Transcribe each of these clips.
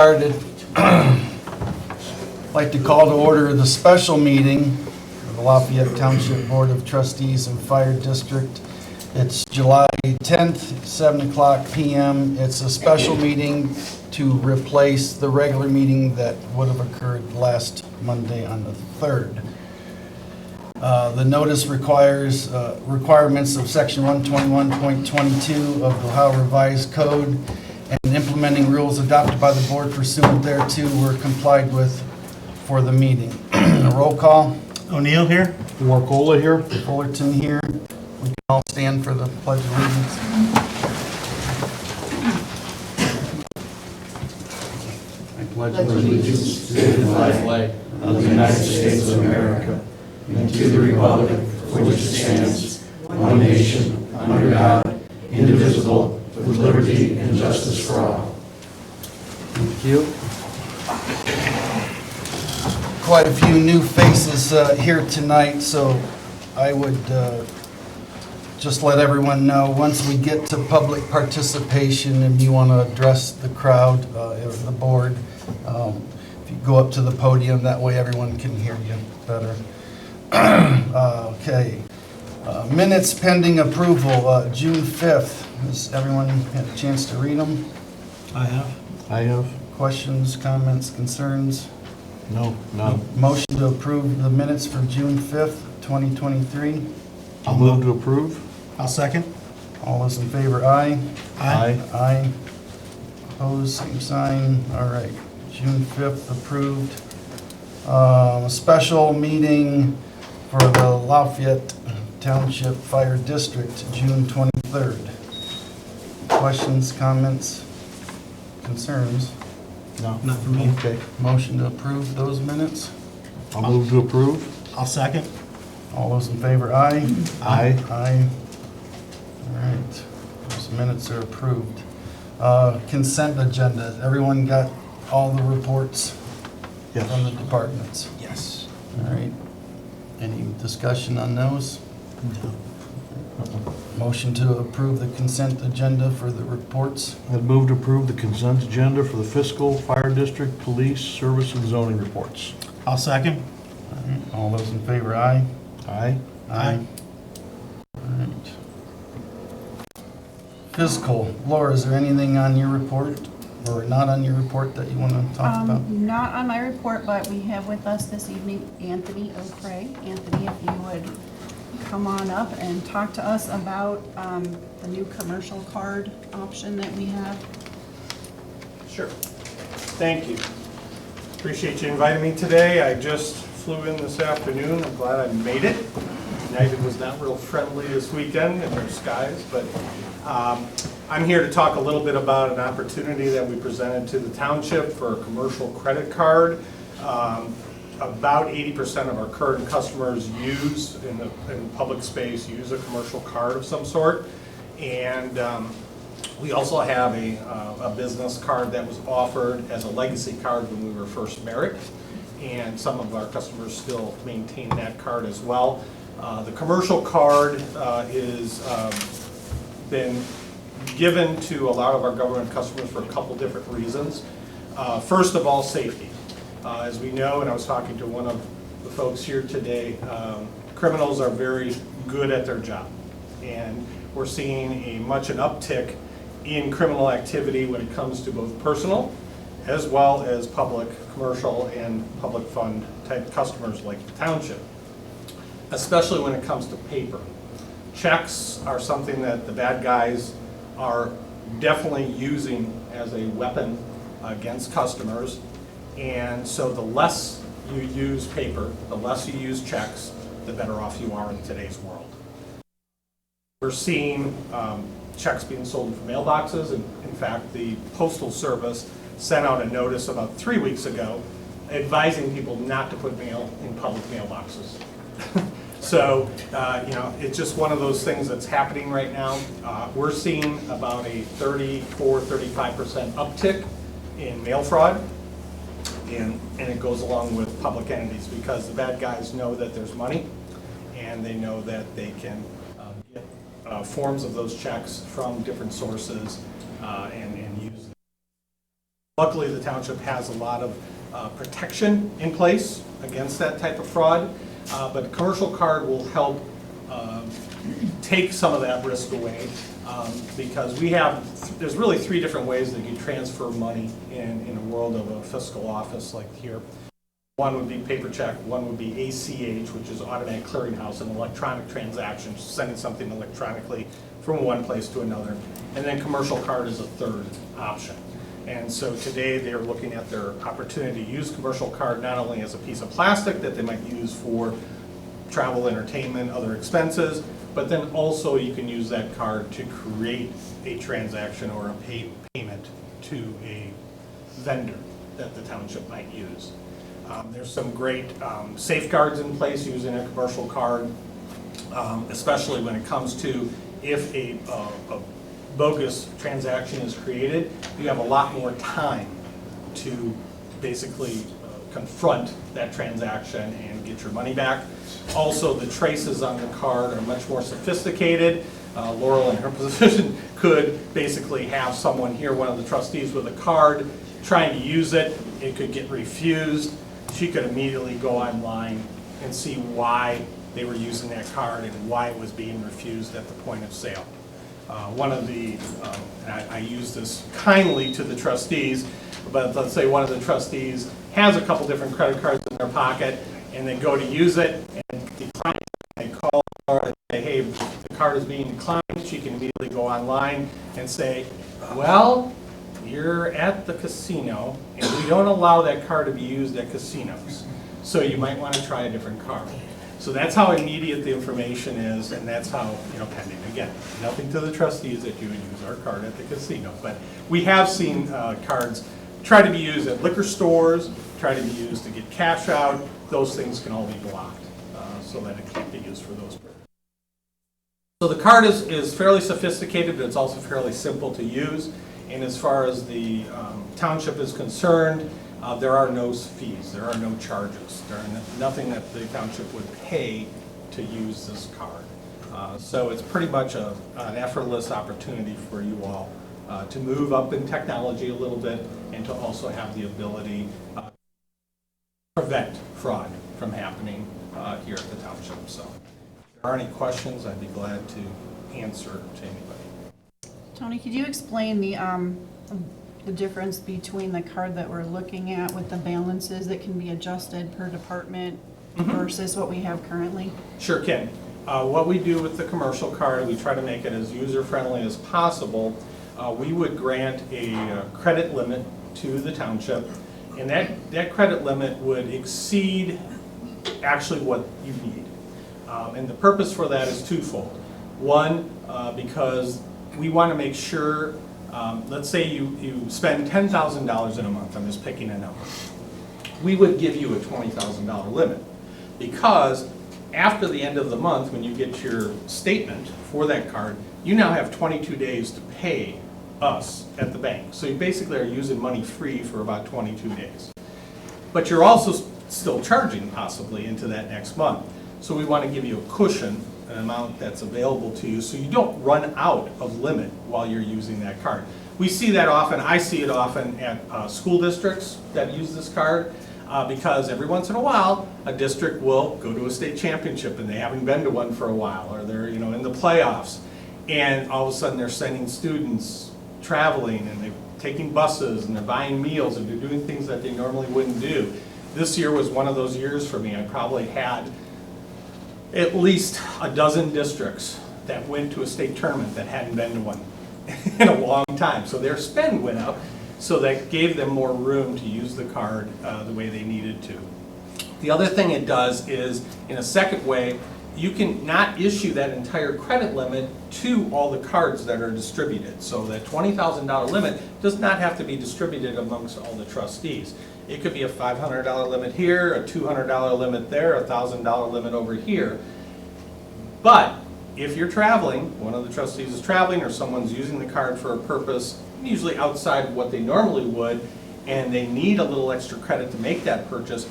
Started. I'd like to call to order the special meeting of the Lafayette Township Board of Trustees and Fire District. It's July 10th, 7 o'clock p.m. It's a special meeting to replace the regular meeting that would have occurred last Monday on the 3rd. The notice requires requirements of Section 121.22 of the Ohio Revised Code and implementing rules adopted by the board pursuant thereto were complied with for the meeting. A roll call. O'Neill here. Warcola here. Fullerton here. We can all stand for the Pledge of Allegiance. I pledge allegiance to the flag of the United States of America and to the republic for which it stands, one nation, under God, indivisible, with liberty and justice for all. Thank you. Quite a few new faces here tonight, so I would just let everyone know, once we get to public participation and you want to address the crowd or the board, if you go up to the podium, that way everyone can hear you better. Okay. Minutes pending approval, June 5th. Has everyone had a chance to read them? I have. Questions, comments, concerns? No, none. Motion to approve the minutes for June 5th, 2023. I'll move to approve. I'll second. All those in favor, aye. Aye. Aye. Opposed, same sign. All right, June 5th approved. A special meeting for the Lafayette Township Fire District, June 23rd. Questions, comments, concerns? No. Not for me. Okay. Motion to approve those minutes. I'll move to approve. I'll second. All those in favor, aye. Aye. Aye. All right, those minutes are approved. Consent agenda, everyone got all the reports from the Yes. departments? Yes. All right, any discussion on those? Motion to approve the consent agenda for the reports. I'd move to approve the consent agenda for the fiscal, fire district, police, service, and zoning reports. I'll second. All right, all those in favor, aye. Aye. Aye. All right. Fiscal, Laura, is there anything on your report or not on your report that you want to talk about? Not on my report, but we have with us this evening Anthony O'Cray. Anthony, if you would come on up and talk to us about the new commercial card option that we have. Sure. Thank you. Appreciate you inviting me today. I just flew in this afternoon. I'm glad I made it. United was not real friendly this weekend in their skies, but I'm here to talk a little bit about an opportunity that we presented to the township for a commercial credit card. About 80% of our current customers use, in public space, use a commercial card of some sort. And we also have a business card that was offered as a legacy card when we were first married. And some of our customers still maintain that card as well. The commercial card is been given to a lot of our government customers for a couple different reasons. First of all, safety. As we know, and I was talking to one of the folks here today, criminals are very good at their job. And we're seeing an uptick in criminal activity when it comes to both personal as well as public, commercial, and public fund type customers like the township, especially when it comes to paper. Checks are something that the bad guys are definitely using as a weapon against customers. And so the less you use paper, the less you use checks, the better off you are in today's world. We're seeing checks being sold from mailboxes, and in fact, the Postal Service sent out a notice about 3 weeks ago advising people not to put mail in public mailboxes. So, it's just one of those things that's happening right now. We're seeing about a 34-35% uptick in mail fraud, and it goes along with public entities because the bad guys know that there's money, and they know that they can get forms of those checks from different sources and use them. Luckily, the township has a lot of protection in place against that type of fraud, but a commercial card will help take some of that risk away, because there's really 3 different ways that you transfer money in a world of a fiscal office like here. One would be paper check, one would be ACH, which is automatic clearinghouse, an electronic transaction, sending something electronically from one place to another. And then commercial card is a third option. And so today they're looking at their opportunity to use commercial card not only as a piece of plastic that they might use for travel, entertainment, other expenses, but then also you can use that card to create a transaction or a payment to a vendor that the township might use. There's some great safeguards in place using a commercial card, especially when it comes to if a bogus transaction is created, you have a lot more time to basically confront that transaction and get your money back. Also, the traces on the card are much more sophisticated. Laurel in her position could basically have someone here, one of the trustees with a card, trying to use it. It could get refused. She could immediately go online and see why they were using that card and why it was being refused at the point of sale. One of the, I use this kindly to the trustees, but let's say one of the trustees has a couple different credit cards in their pocket and they go to use it and decline. They call her and say, hey, the card is being declined. She can immediately go online and say, well, you're at the casino and we don't allow that card to be used at casinos. So you might want to try a different card. So that's how immediate the information is, and that's how, pending. Again, nothing to the trustees that you would use our card at the casino. But we have seen cards try to be used at liquor stores, try to be used to get cash out. Those things can all be blocked so that it can't be used for those purposes. So the card is fairly sophisticated, but it's also fairly simple to use. And as far as the township is concerned, there are no fees, there are no charges. There are nothing that the township would pay to use this card. So it's pretty much an effortless opportunity for you all to move up in technology a little bit and to also have the ability to prevent fraud from happening here at the township. So if there are any questions, I'd be glad to answer to anybody. Tony, could you explain the difference between the card that we're looking at with the balances that can be adjusted per department versus what we have currently? Sure can. What we do with the commercial card, we try to make it as user-friendly as possible. We would grant a credit limit to the township, and that credit limit would exceed actually what you need. And the purpose for that is twofold. One, because we want to make sure, let's say you spend $10,000 in a month, I'm just picking a number. We would give you a $20,000 limit because after the end of the month, when you get your statement for that card, you now have 22 days to pay us at the bank. So you basically are using money free for about 22 days. But you're also still charging possibly into that next month. So we want to give you a cushion, an amount that's available to you so you don't run out of limit while you're using that card. We see that often, I see it often at school districts that use this card because every once in a while a district will go to a state championship and they haven't been to one for a while, or they're in the playoffs, and all of a sudden they're sending students traveling and they're taking buses and they're buying meals and they're doing things that they normally wouldn't do. This year was one of those years for me. I probably had at least a dozen districts that went to a state tournament that hadn't been to one in a long time. So their spend went up, so that gave them more room to use the card the way they needed to. The other thing it does is, in a second way, you can not issue that entire credit limit to all the cards that are distributed. So that $20,000 limit does not have to be distributed amongst all the trustees. It could be a $500 limit here, a $200 limit there, a $1,000 limit over here. But if you're traveling, one of the trustees is traveling, or someone's using the card for a purpose, usually outside of what they normally would, and they need a little extra credit to make that purchase,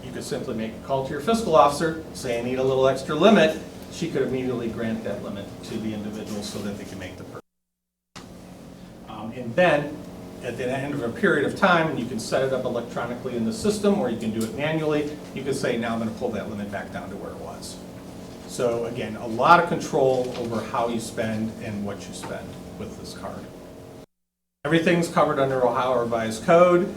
you could simply make a call to your fiscal officer, say I need a little extra limit. She could immediately grant that limit to the individual so that they can make the purchase. And then at the end of a period of time, you can set it up electronically in the system, or you can do it manually. You can say, now I'm gonna pull that limit back down to where it was. So again, a lot of control over how you spend and what you spend with this card. Everything's covered under Ohio Revised Code.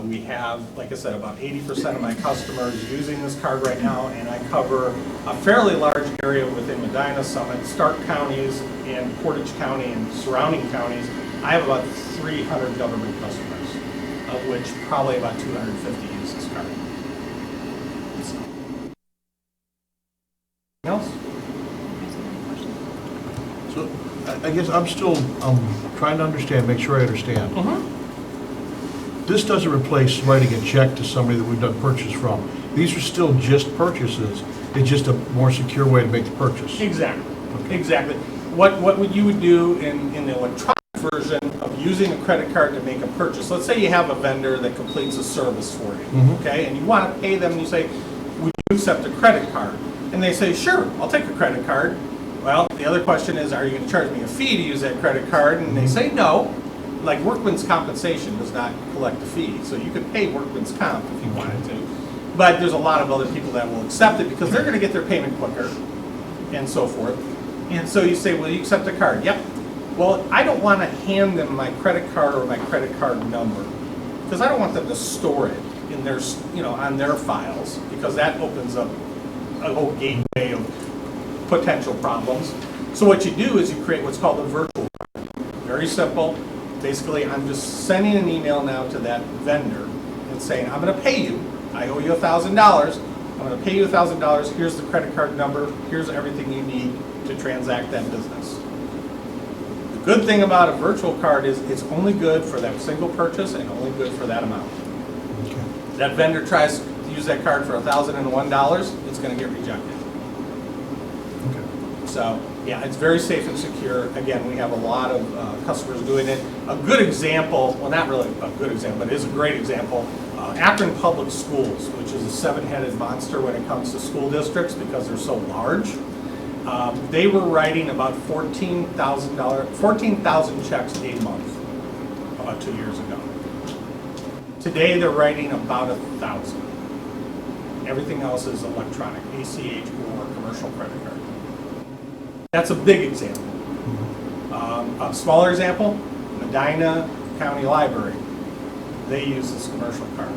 We have, like I said, about 80% of my customers using this card right now, and I cover a fairly large area within Medina, Summit, Stark counties, and Portage County and surrounding counties. I have about 300 government customers, of which probably about 250 use this card. So. Anything else? So I guess I'm trying to understand, make sure I understand. This doesn't replace writing a check to somebody that we've done purchase from. These are still just purchases. It's just a more secure way to make the purchase. Exactly, exactly. What you would do in the electronic version of using a credit card to make a purchase, let's say you have a vendor that completes a service for you, okay, and you want to pay them, and you say, would you accept a credit card? And they say, sure, I'll take a credit card. Well, the other question is, are you going to charge me a fee to use that credit card? And they say no. Like workman's compensation does not collect a fee, so you could pay workman's comp if you wanted to. But there's a lot of other people that will accept it because they're going to get their payment quicker and so forth. And so you say, well, you accept a card? Yep. Well, I don't want to hand them my credit card or my credit card number because I don't want them to store it in their, on their files, because that opens up a whole gateway of potential problems. So what you do is you create what's called a virtual card. Very simple. Basically, I'm just sending an email now to that vendor and saying, I'm going to pay you. I owe you $1,000. I'm going to pay you $1,000. Here's the credit card number. Here's everything you need to transact that business. The good thing about a virtual card is it's only good for that single purchase and only good for that amount. Okay. That vendor tries to use that card for $1,001, it's going to get rejected. Okay. So, yeah, it's very safe and secure. Again, we have a lot of customers doing it. A good example, well, not really a good example, but it is a great example. Akron Public Schools, which is a seven-headed monster when it comes to school districts because they're so large. They were writing about 14,000 checks a month about 2 years ago. Today, they're writing about 1,000. Everything else is electronic, ACH or commercial credit card. That's a big example. A smaller example, Medina County Library. They use this commercial card.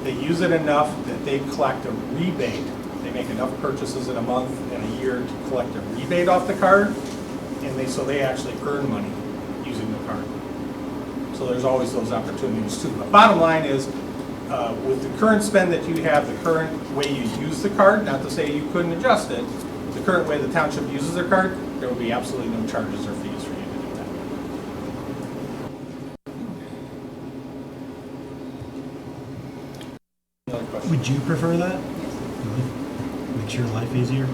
They use it enough that they collect a rebate. They make enough purchases in a month and a year to collect a rebate off the card, and so they actually earn money using the card. So there's always those opportunities too. But bottom line is, with the current spend that you have, the current way you use the card, not to say you couldn't adjust it, the current way the township uses their card, there will be absolutely no charges or fees for you to do that. Any other questions? Would you prefer that? Makes your life easier?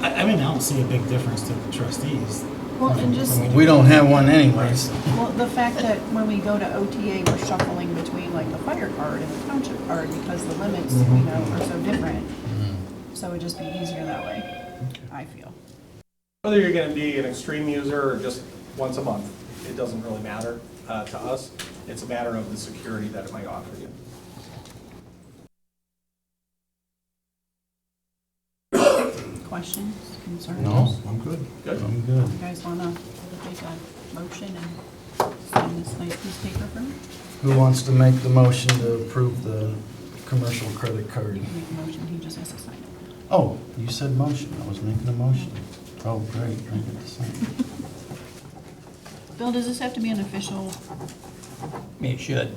I mean, I don't see a big difference to the trustees. Well, and just, We don't have one anyways. well, the fact that when we go to OTA, we're shuffling between like the fire card and the township card because the limits, are so different. So it would just be easier that way, I feel. Whether you're going to be an extreme user or just once a month, it doesn't really matter to us. It's a matter of the security that it might offer you. Questions, concerns? No. I'm good. Good. I'm good. You guys want to take a motion and sign this nice piece of paper for me? Who wants to make the motion to approve the commercial credit card? You can make a motion, he just has to sign it. Oh, you said motion. I was making a motion. Oh, great. I get to sign. Bill, does this have to be an official It should.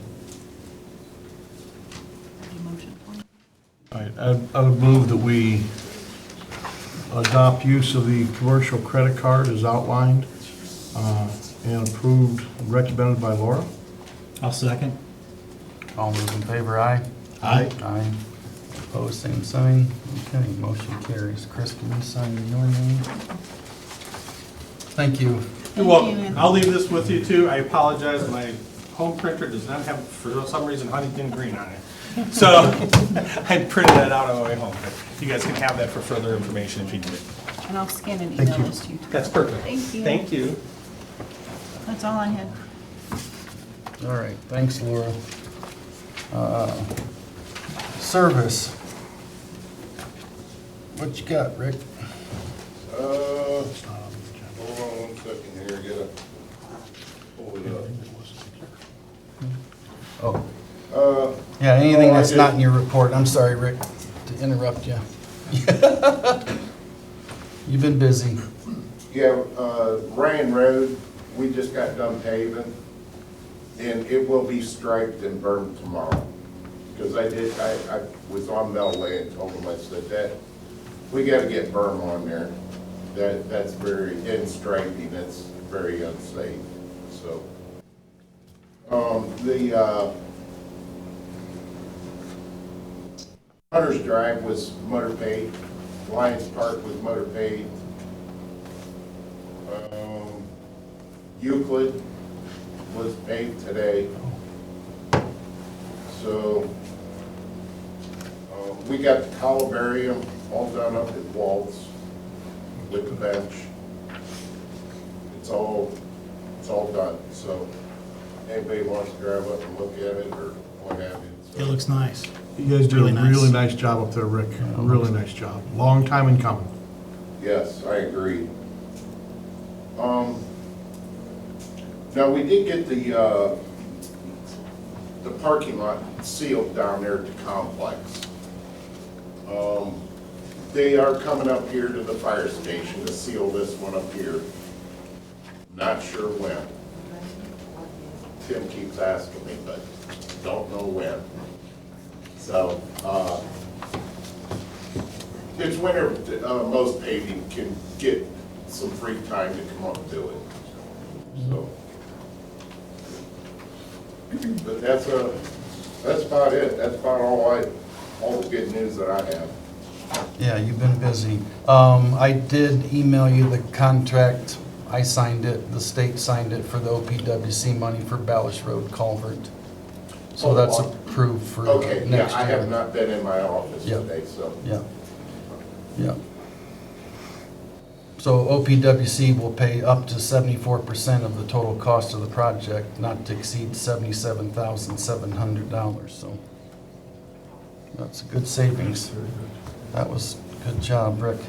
motion for you? All right, I would move that we adopt use of the commercial credit card as outlined and approved, recommended by Laura. I'll second. All those in favor, aye? Aye. Aye. Opposed, same sign. Okay, motion carries. Chris, can you sign your name? Thank you. You're Thank you, welcome. Anthony. I'll leave this with you too. I apologize, my home printer does not have, for some reason, Huntington Green on it. So I printed that out on my way home, but you guys can have that for further information if you need it. And I'll scan and Thank email you. this to you. That's perfect. Thank you. Thank you. That's all I had. All right, thanks, Laura. Service. What you got, Rick? Hold on 1 second here, get a, pull it up. Oh, yeah, anything oh, I that's did. not in your report. I'm sorry, Rick, to interrupt you. You've been busy. Yeah, Ryan Road, we just got done paving, and it will be striped and burned tomorrow. Because I was on Mel Way and told him, I said, that, we gotta get berm on there. That's very, in striping, that's very unsafe, so. Hunter's Drive was mutter paved, Lions Park was mutter paved. Euclid was paved today. So, we got the columbarium all done up at Waltz with the bench. It's all done, so anybody wants to drive up and look at it or what have you. It So, looks nice. You guys did Really a nice. really nice job up there, Rick. A really nice job. Long time in coming. yes, I agree. Now, we did get the parking lot sealed down there at the complex. They are coming up here to the fire station to seal this one up here. Not sure when. Tim keeps asking me, but don't know when. So, it's winter, most paving can get some free time to come up and do it, so. But that's about it, that's about all the good news that I have. Yeah, you've been busy. I did email you the contract. I signed it, the state signed it for the OPWC money for Ballas Road culvert. So that's approved for Okay, yeah, next year. I have not been in my office Yeah. today, so. Yeah, yeah. So OPWC will pay up to 74% of the total cost of the project, not to exceed $77,700, so that's a good savings. That was a good job, Rick.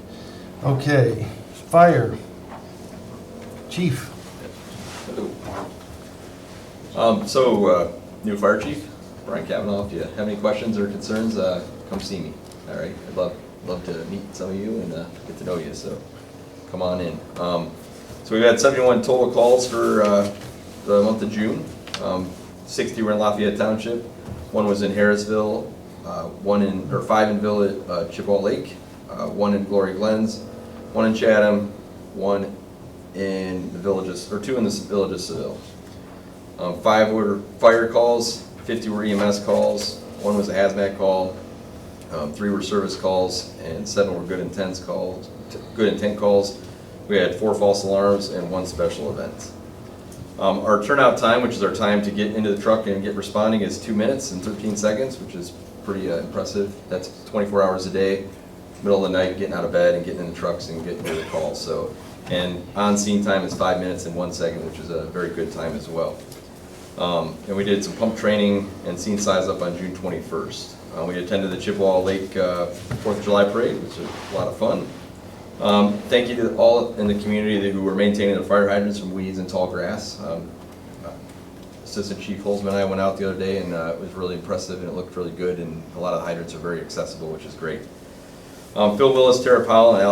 Okay, fire. Chief. New fire chief, Brian Kavanaugh, if you have any questions or concerns, come see me, all right? I'd love to meet some of you and get to know you, so come on in. So we've had 71 total calls for the month of June. 60 were in Lafayette Township, 1 was in Harrisville, 5 in Chippewa Lake, 1 in Glory Glens, 1 in Chatham, 1 in the villages, or 2 in the village of Seville. 5 were fire calls, 50 were EMS calls, 1 was a hazmat call, 3 were service calls, and 7 were good intent calls. We had 4 false alarms and 1 special event. Our turnout time, which is our time to get into the truck and get responding, is 2 minutes and 13 seconds, which is pretty impressive. That's 24 hours a day, middle of the night, getting out of bed and getting in the trucks and getting to the calls. So, and on-scene time is 5 minutes and 1 second, which is a very good time as well. And we did some pump training and scene size up on June 21st. We attended the Chippewa Lake 4th of July parade, which was a lot of fun. Thank you to all in the community who were maintaining the fire hydrants from weeds and tall grass. Assistant Chief Holzman and I went out the other day, and it was really impressive, and it looked really good, and a lot of the hydrants are very accessible, which is great. Phil Willis, Tara Powell, and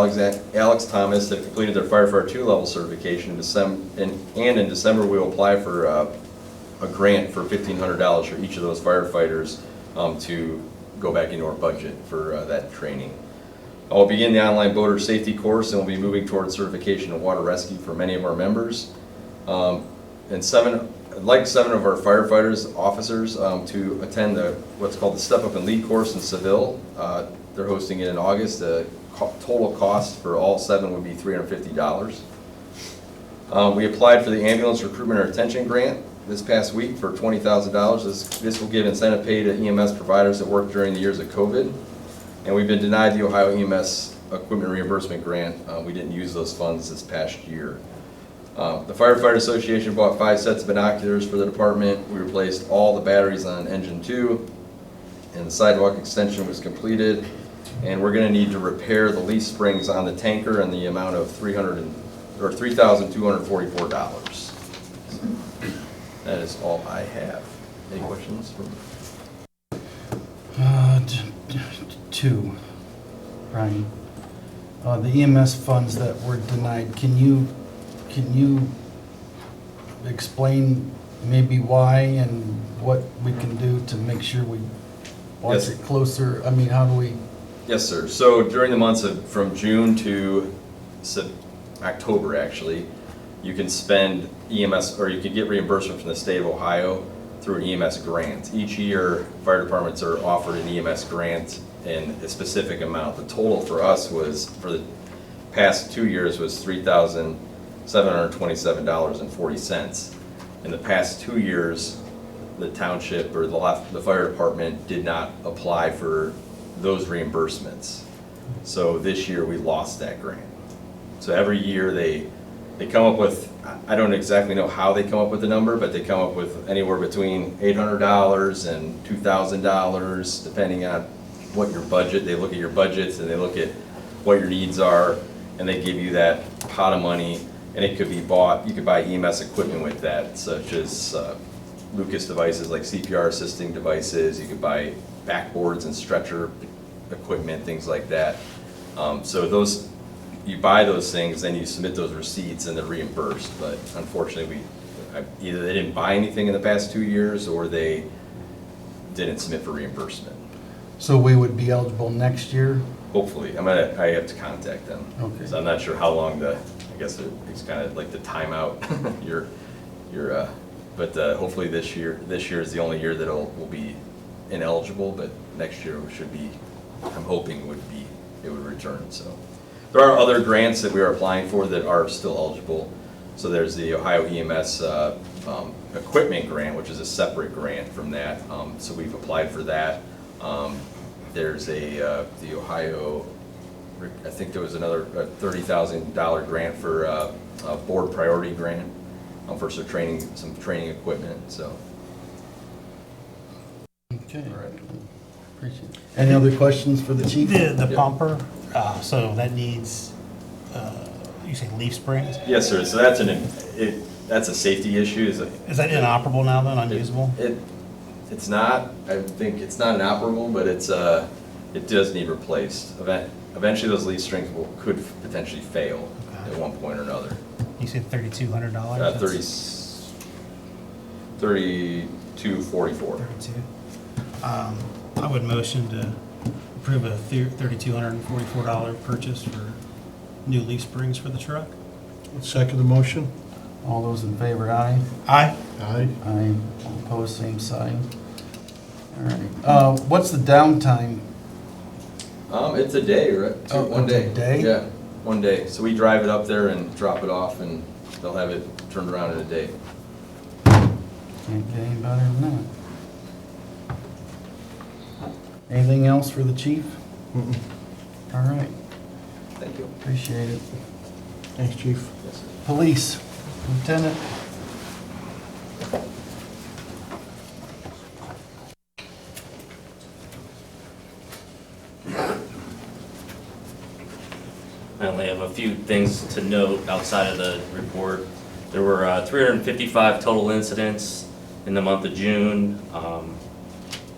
Alex Thomas have completed their Firefighter 2 level certification in December, and in December we will apply for a grant for $1,500 for each of those firefighters to go back into our budget for that training. I'll begin the online boater safety course, and we'll be moving towards certification of water rescue for many of our members. And I'd like 7 of our firefighters, officers, to attend what's called the Step Up and Lead course in Seville. They're hosting it in August. The total cost for all 7 would be $350. We applied for the ambulance recruitment and retention grant this past week for $20,000. This will give incentive pay to EMS providers that work during the years of COVID. And we've been denied the Ohio EMS equipment reimbursement grant. We didn't use those funds this past year. The Firefighter Association bought 5 sets of binoculars for the department. We replaced all the batteries on engine 2, and the sidewalk extension was completed. And we're gonna need to repair the leaf springs on the tanker in the amount of $3,244. That is all I have. Any questions from? Two, Brian. The EMS funds that were denied, can you explain maybe why and what we can do to make sure we watch Yes. it closer? I mean, how do we? Yes, sir. So during the months of, from June to October, actually, you can spend EMS, or you can get reimbursement from the state of Ohio through an EMS grant. Each year, fire departments are offered an EMS grant in a specific amount. The total for us was, for the past 2 years, was $3,727.40. In the past 2 years, the township or the fire department did not apply for those reimbursements. So this year, we lost that grant. So every year, they come up with, I don't exactly know how they come up with the number, but they come up with anywhere between $800 and $2,000, depending on what your budget, they look at your budgets and they look at what your needs are, and they give you that pot of money, and it could be bought, you could buy EMS equipment with that, such as Lucas devices like CPR assisting devices, you could buy backboards and stretcher equipment, things like that. So those, you buy those things, then you submit those receipts and they're reimbursed, but unfortunately either they didn't buy anything in the past 2 years or they didn't submit for reimbursement. So we would be eligible next year? Hopefully, I have to contact them. Okay. So I'm not sure how long I guess it's kind of like the timeout, but hopefully this year is the only year that we'll be ineligible, but next year should be, I'm hoping it would return, so. There are other grants that we are applying for that are still eligible. So there's the Ohio EMS equipment grant, which is a separate grant from that. So we've applied for that. There's the Ohio, I think there was another $30,000 grant for a board priority grant for some training equipment, so. Okay. Appreciate it. Any other questions for the chief? The Yeah. pumper, so that needs, you say leaf springs? Yes, sir. So that's a safety issue. Is that inoperable now then, unusable? It's not, I think it's not inoperable, but it does need replaced. Eventually those leaf strings could potentially fail at one point or another. You said $3,200? 3244. 32. I would motion to approve a $3,244 purchase for new leaf springs for the truck. Second the motion? All those in favor, aye? Aye. Aye. Aye. All opposed, same sign. All right. What's the downtime? It's a day, right? Oh, One it's a day. day? Yeah, 1 day. So we drive it up there and drop it off, and they'll have it turned around in a day. Can't get any better than that. Anything else for the chief? All right. Thank you. Appreciate it. Thanks, chief. Yes, sir. Police, Lieutenant. I only have a few things to note outside of the report. There were 355 total incidents in the month of June. A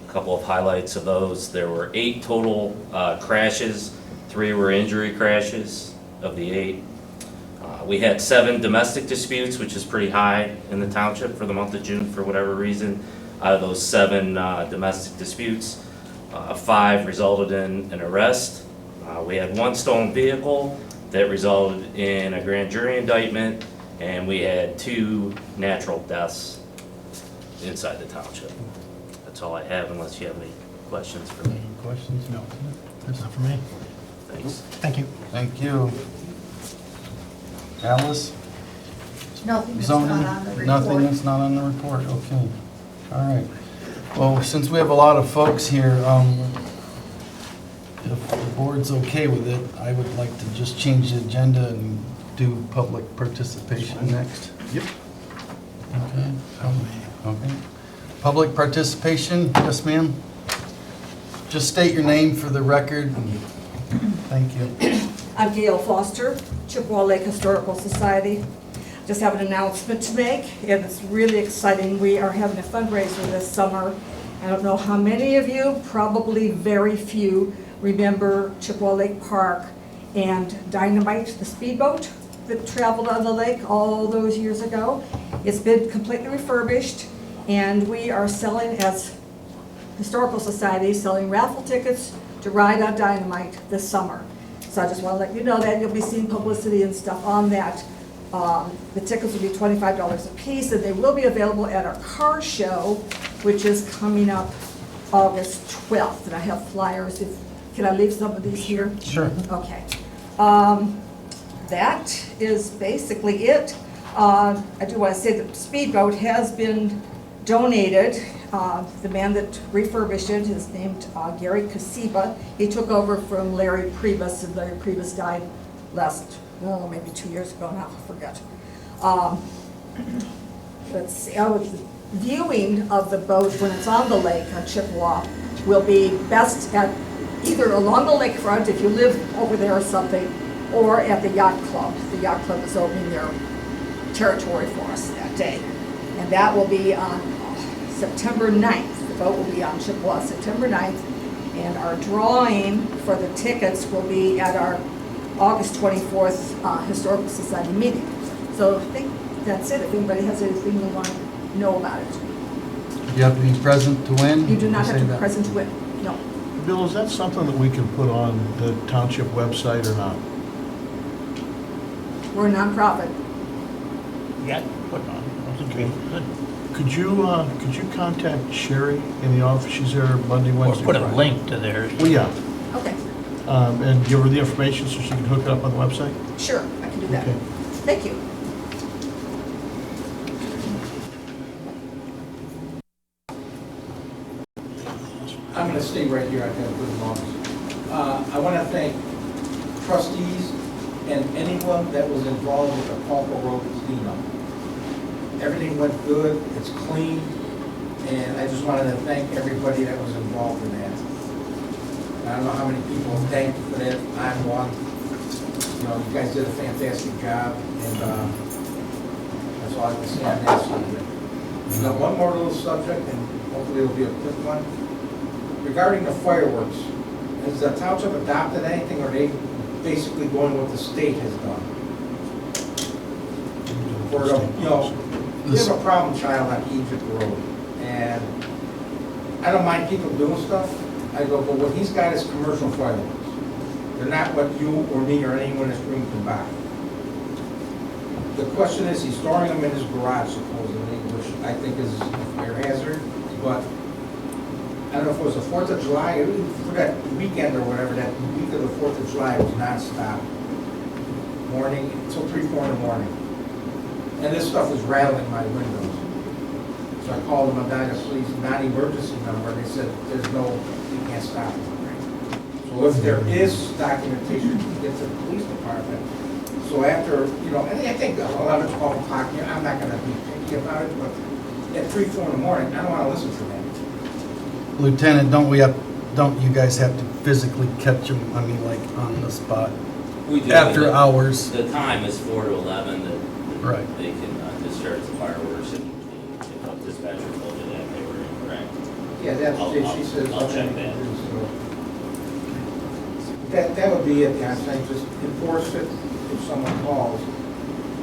couple of highlights of those. There were 8 total crashes. 3 were injury crashes of the 8. We had 7 domestic disputes, which is pretty high in the township for the month of June for whatever reason. Out of those 7 domestic disputes, 5 resulted in an arrest. We had 1 stolen vehicle that resulted in a grand jury indictment, and we had 2 natural deaths inside the township. That's all I have, unless you have any questions for me. Any questions? No, that's not for me. Thanks. Thank you. Thank you. Alice? Nothing that's not on the Zoning? report. Nothing that's not on the report, okay. All right. Well, since we have a lot of folks here, if the board's okay with it, I would like to just change the agenda and do public participation next? Yep. Okay. Okay. Public participation, yes, ma'am? Just state your name for the record. Thank you. I'm Gail Foster, Chippewa Lake Historical Society. Just have an announcement to make, and it's really exciting. We are having a fundraiser this summer. I don't know how many of you, probably very few, remember Chippewa Lake Park and Dynamite, the speedboat that traveled on the lake all those years ago. It's been completely refurbished, and we are selling, as Historical Society, selling raffle tickets to ride on Dynamite this summer. So I just want to let you know that you'll be seeing publicity and stuff on that. The tickets will be $25 a piece, and they will be available at our car show, which is coming up August 12th. And I have flyers. Can I leave some of these here? Sure. Okay. That is basically it. I do want to say that the speedboat has been donated. The man that refurbished it is named Gary Kasiba. He took over from Larry Priebus, and Larry Priebus died maybe 2 years ago now, I forget. Let's see, the viewing of the boat when it's on the lake on Chippewa will be best at either along the lakefront, if you live over there or something, or at the yacht club. The yacht club is opening their territory for us that day. And that will be on September 9th. The boat will be on Chippewa September 9th. And our drawing for the tickets will be at our August 24th Historical Society meeting. So I think that's it. If anybody has anything you want to know about it. You have to be present to win? You do not Say have to be that. present to win. No. Bill, is that something that we can put on the township website or not? We're a nonprofit. Yeah, put it on. Okay, good. Could you contact Sherry in the office? She's there Monday, Or Wednesday, put a Friday. link to theirs. Well, yeah, Okay. and give her the information so she can hook it up on the website? Sure, I can do that. Okay. Thank you. I'm going to stay right here, I've got a good long. I want to thank trustees and anyone that was involved with the Palmer Road cleanup. Everything went good, it's clean, and I just wanted to thank everybody that was involved in that. I don't know how many people thanked you for that, I'm one. You know, you guys did a fantastic job, and that's all I can say on that subject. Now, one more little subject, and hopefully it'll be a quick one. Regarding the fireworks, has the township adopted anything, or are they basically going what the state has done? For the, you know, we have a problem child on Egypt Road, and I don't mind people doing stuff. I go, but what he's got is commercial fireworks. They're not what you or me or anyone in this room can buy. The question is, he's storing them in his garage supposedly, which I think is a fire hazard, but I don't know if it was the 4th of July, for that weekend or whatever, that week of the 4th of July, it was nonstop. Morning, until 3, 4 in the morning. And this stuff was rattling my windows. So I called them, I got police non-emergency number, and they said, there's no, you can't stop it. So if there is documentation, you can get to the police department. So after, you know, and I think 11, 12 o'clock, you know, I'm not gonna be picky about it, but at 3, 4 in the morning, I don't wanna listen to that. Lieutenant, don't you guys have to physically catch them, I mean, like, on the spot? We do. After hours? The time is 4 to 11 that Right. they can discharge the fireworks, and the dispatcher told you that they were incorrect. Yeah, that's, she says. I'll check that. That would be it, guys, I just enforce it if someone calls.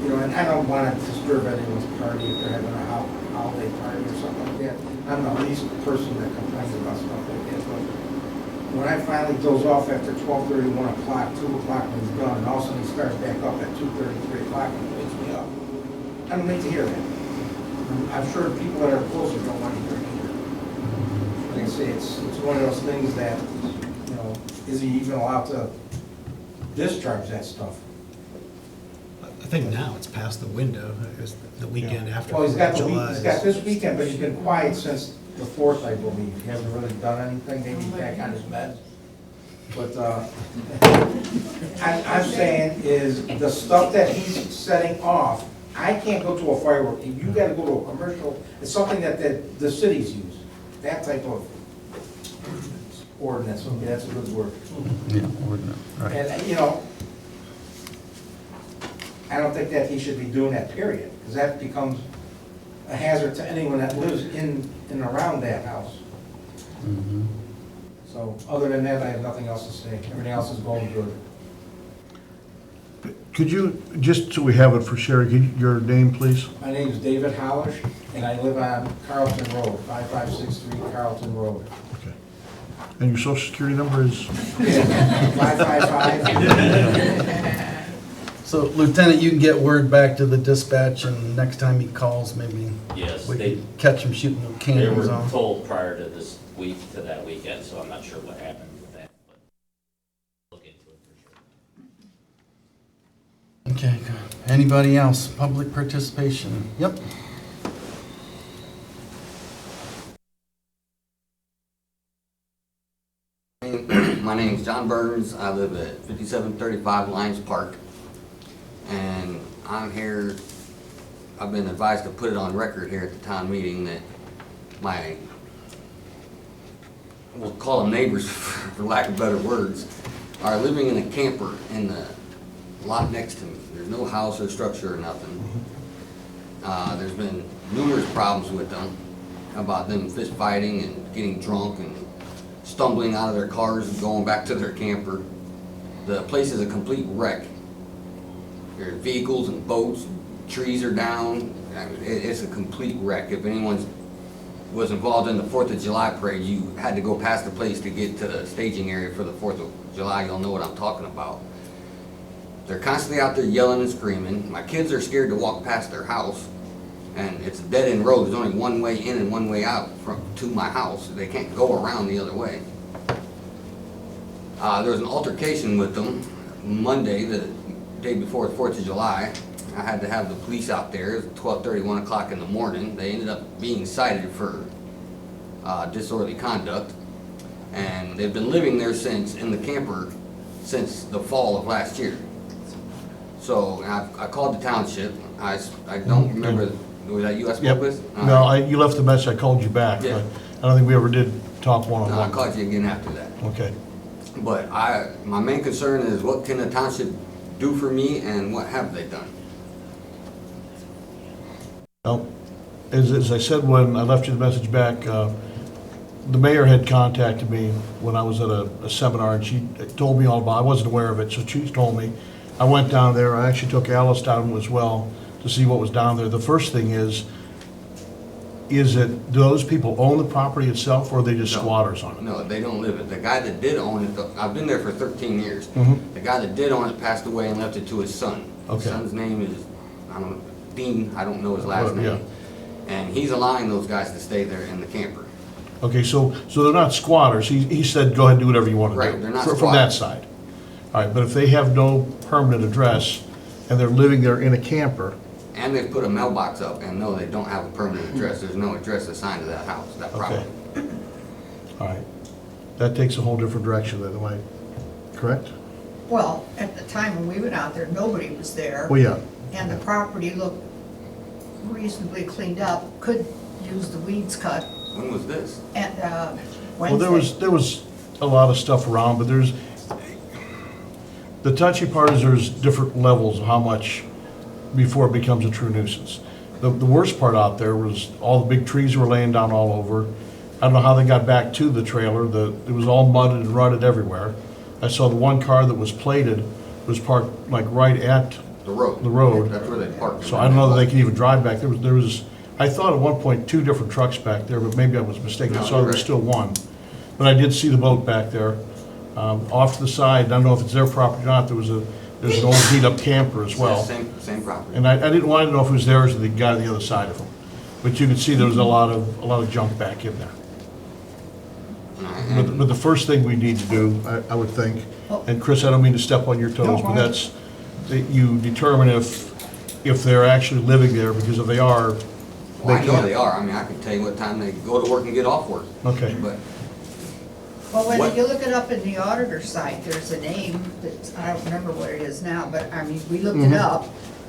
You know, and I don't want to disturb anyone's party if they're having a holiday party or something like that. I'm the least person that complains about stuff like that, but when I finally doze off after 12:30, 1 o'clock, 2 o'clock when he's done, and all of a sudden he starts back up at 2:30, 3 o'clock and wakes me up. I don't need to hear that. I'm sure people that are closer don't want to hear it either. Like I say, it's one of those things that, you know, is he even allowed to discharge that stuff? I think now it's past the window, it's the weekend after Well, he's got the week, July. he's got this weekend, but he's been quiet since the 4th, I believe. He hasn't really done anything, maybe he's back on his meds. But, I'm saying is the stuff that he's setting off, I can't go to a firework. You gotta go to a commercial, it's something that the cities use, that type of ordinance, okay, that's a good word. Yeah, ordinance, right. And, you know, I don't think that he should be doing that, period, because that becomes a hazard to anyone that lives in and around that house. Mhm. So, other than that, I have nothing else to say. Everything else is going good. Could you, just so we have it for Sherry, could your name, please? My name is David Hollish, and I live on Carlton Road, 5563 Carlton Road. Okay. And your social security number is? 555. So Lieutenant, you can get word back to the dispatch, and next time he calls, maybe Yes, we they, can catch him shooting the they cannons were off. told prior to this week, to that weekend, so I'm not sure what happened with that, but look into it for sure. Okay, good. Anybody else? Public participation? Yep. My name's John Burns. I live at 5735 Lions Park. And I'm here, I've been advised to put it on record here at the town meeting that my, we'll call them neighbors for lack of better words, are living in a camper in the lot next to me. There's no house or structure or nothing. There's been numerous problems with them, about them fist fighting and getting drunk and stumbling out of their cars and going back to their camper. The place is a complete wreck. There's vehicles and boats, trees are down. I mean, it's a complete wreck. If anyone was involved in the 4th of July parade, you had to go past the place to get to the staging area for the 4th of July. You'll know what I'm talking about. They're constantly out there yelling and screaming. My kids are scared to walk past their house, and it's a dead-end road. There's only one way in and one way out to my house. They can't go around the other way. There was an altercation with them Monday, the day before the 4th of July. I had to have the police out there. It was 12:30, 1 o'clock in the morning. They ended up being cited for disorderly conduct, and they've been living there in the camper since the fall of last year. So I called the township. I don't remember, was that you I spoke with? No, you left the message, I called you back, Yeah. but I don't think we ever did talk No, I one-on-one. called you again after that. Okay. But my main concern is what can the township do for me and what have they done? Well, as I said when I left you the message back, the mayor had contacted me when I was at a seminar, and she told me all about it. I wasn't aware of it, so she told me. I went down there, I actually took Alice down as well to see what was down there. The first thing is it, do those people own the property itself, or are they just No. squatters on it? No, they don't live it. The guy that did own it, I've been there for 13 years. Mhm. The guy that did own it passed away and left it to his son. His Okay. son's name is, I don't know, Dean, I don't know his last Yeah. name. And he's allowing those guys to stay there in the camper. Okay, so they're not squatters. He said, go ahead and do whatever you want to do. Right, they're not From that squatters. side. All right, but if they have no permanent address and they're living there in a camper, And they've put a mailbox up, and no, they don't have a permanent address. There's no address assigned to that house, that property. okay. All right, that takes a whole different direction than the way, correct? Well, at the time when we went out there, nobody was there. Well, yeah, And the property looked reasonably cleaned up, could use the weeds cut. When was this? And well, Wednesday. there was a lot of stuff around, but the touchy part is there's different levels of how much before it becomes a true nuisance. The worst part out there was all the big trees were laying down all over. I don't know how they got back to the trailer. It was all mudded and rutted everywhere. I saw the one car that was plated was parked like right at The road. the road. That's where they parked. So I don't know that they can even drive back. There was, I thought at one point 2 different trucks back there, but maybe I was mistaken. I No, saw there was you're still one. But I did see the boat back there. Off to the side, I don't know if it's their property or not, there's an old beat-up camper as well. Same property. And I didn't want to know if it was theirs or the guy on the other side of them. But you could see there was a lot of junk back in there. But the first thing we need to do, I would think, and Chris, I don't mean to step on your toes, but that's, that you determine if they're actually living there, because if they are, Well, I they know can't. they are. I mean, I can tell you what time they go to work and get off work. Okay. But Well, when What- you look it up in the auditor's site, there's a name that, I don't remember what it is now, but I mean, we looked it up,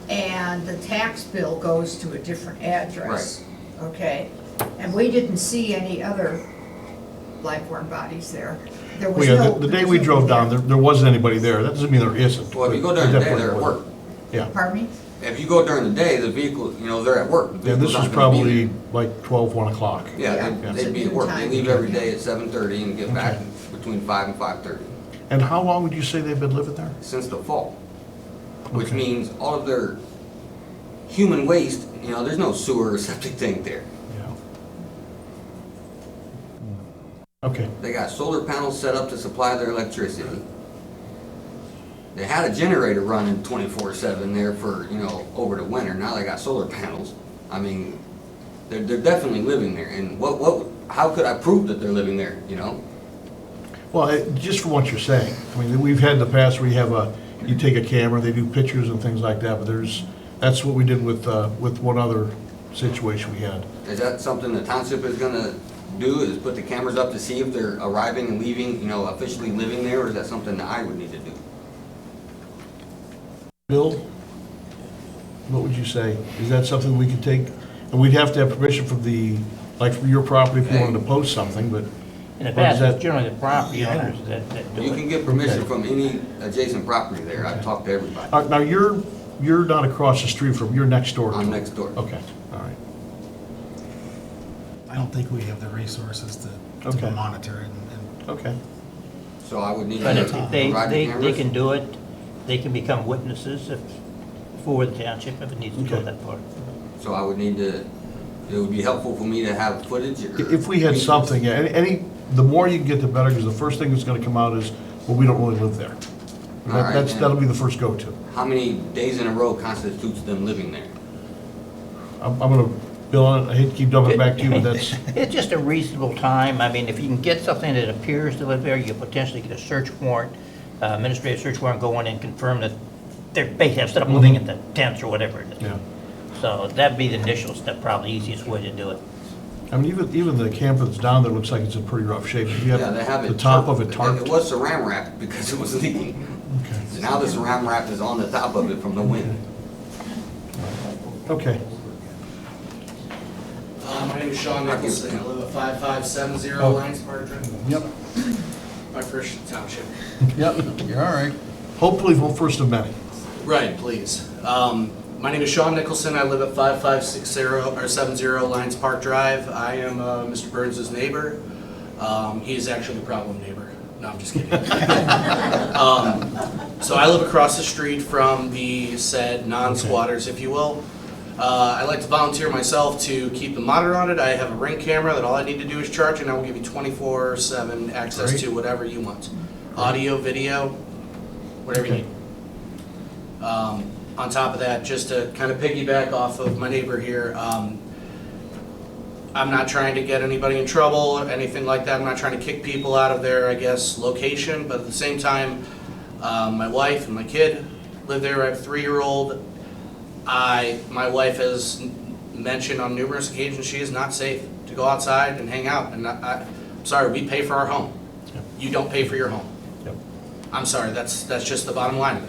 and the tax bill goes to a different address. Okay? And we didn't see any other life-born bodies there. There was Well, yeah, no. the day there was we nobody drove down, there. there wasn't anybody there. That doesn't mean there isn't. Well, if you go but during the day, definitely they're at work. wasn't. Yeah. Pardon me? If you go during the day, the vehicle, you know, they're at work. The Yeah, this vehicle's was not gonna be probably there. like 12, 1 o'clock. Yeah, Yeah. they'd be at work. They Time. leave every day at 7:30 and get back Okay. between 5 and 5:30 And how long would you say they've been living there? since the fall. Which Okay. means all of their human waste, you know, there's no sewer or septic tank there. Yeah. Okay. They got solar panels set up to supply their electricity. They had a generator running 24/7 there for, you know, over the winter. Now they got solar panels. I mean, they're definitely living there. And how could I prove that they're living there, you know? Well, just from what you're saying, I mean, we've had in the past where you take a camera, they do pictures and things like that, but that's what we did with one other situation we had. Is that something the township is gonna do, is put the cameras up to see if they're arriving and leaving, you know, officially living there, or is that something that I would need to do? Bill, what would you say? Is that something we could take? And we'd have to have permission from from your property if you wanted to post something, but. In the Or is past, that- it's generally the property owners that do it. You can get permission from any adjacent property there. I've talked to everybody. Now, you're not across the street from, you're next door to I'm it. next door. Okay, all right. I don't think we have the resources to Okay. monitor it and Okay. So I would need to But if provide they, the they cameras. can do it, they can become witnesses for the township if it needs to go Okay. that far. So I would need to, it would be helpful for me to have footage or. If we had something, yeah, the more you can get, the better, because the first thing that's gonna come out is, well, we don't really live there. All right, and- That'll be the first go-to. How many days in a row constitutes them living there? I'm gonna, Bill, I hate to keep dumping it back to you, but that's, It's just a reasonable time. I mean, if you can get something that appears to live there, you potentially get a search warrant, administrative search warrant, go in and confirm that they're basically instead of living in the tents or whatever it is. yeah. So that'd be the initial step, probably easiest way to do it. I mean, even the camper that's down there looks like it's in pretty rough shape. You Yeah, they have it. the top of it tarped. tarped. It was saran wrapped because it was leaking. So now the saran wrap is on the top of it from the wind. Okay. My name is Sean Nicholson. I live at 5570 Lions Park Drive. Yep. My first township. Yep, you're all right. Hopefully, first of many. Right, please. My name is Sean Nicholson. I live at 70 Lions Park Drive. I am Mr. Burns' neighbor. He's actually the problem neighbor. No, I'm just kidding. So I live across the street from the said non-squatters, if you will. I like to volunteer myself to keep the monitor on it. I have a Ring camera that all I need to do is charge, and I will give you 24/7 access Great. to whatever you want. Audio, video, whatever you Okay. need. On top of that, just to kind of piggyback off of my neighbor here, I'm not trying to get anybody in trouble or anything like that. I'm not trying to kick people out of their, I guess, location, but at the same time, my wife and my kid live there. I have a 3-year-old. My wife has mentioned on numerous occasions she is not safe to go outside and hang out. And I'm sorry, we pay for our home. Yep. You don't pay for your home. Yep. I'm sorry, that's just the bottom line of it.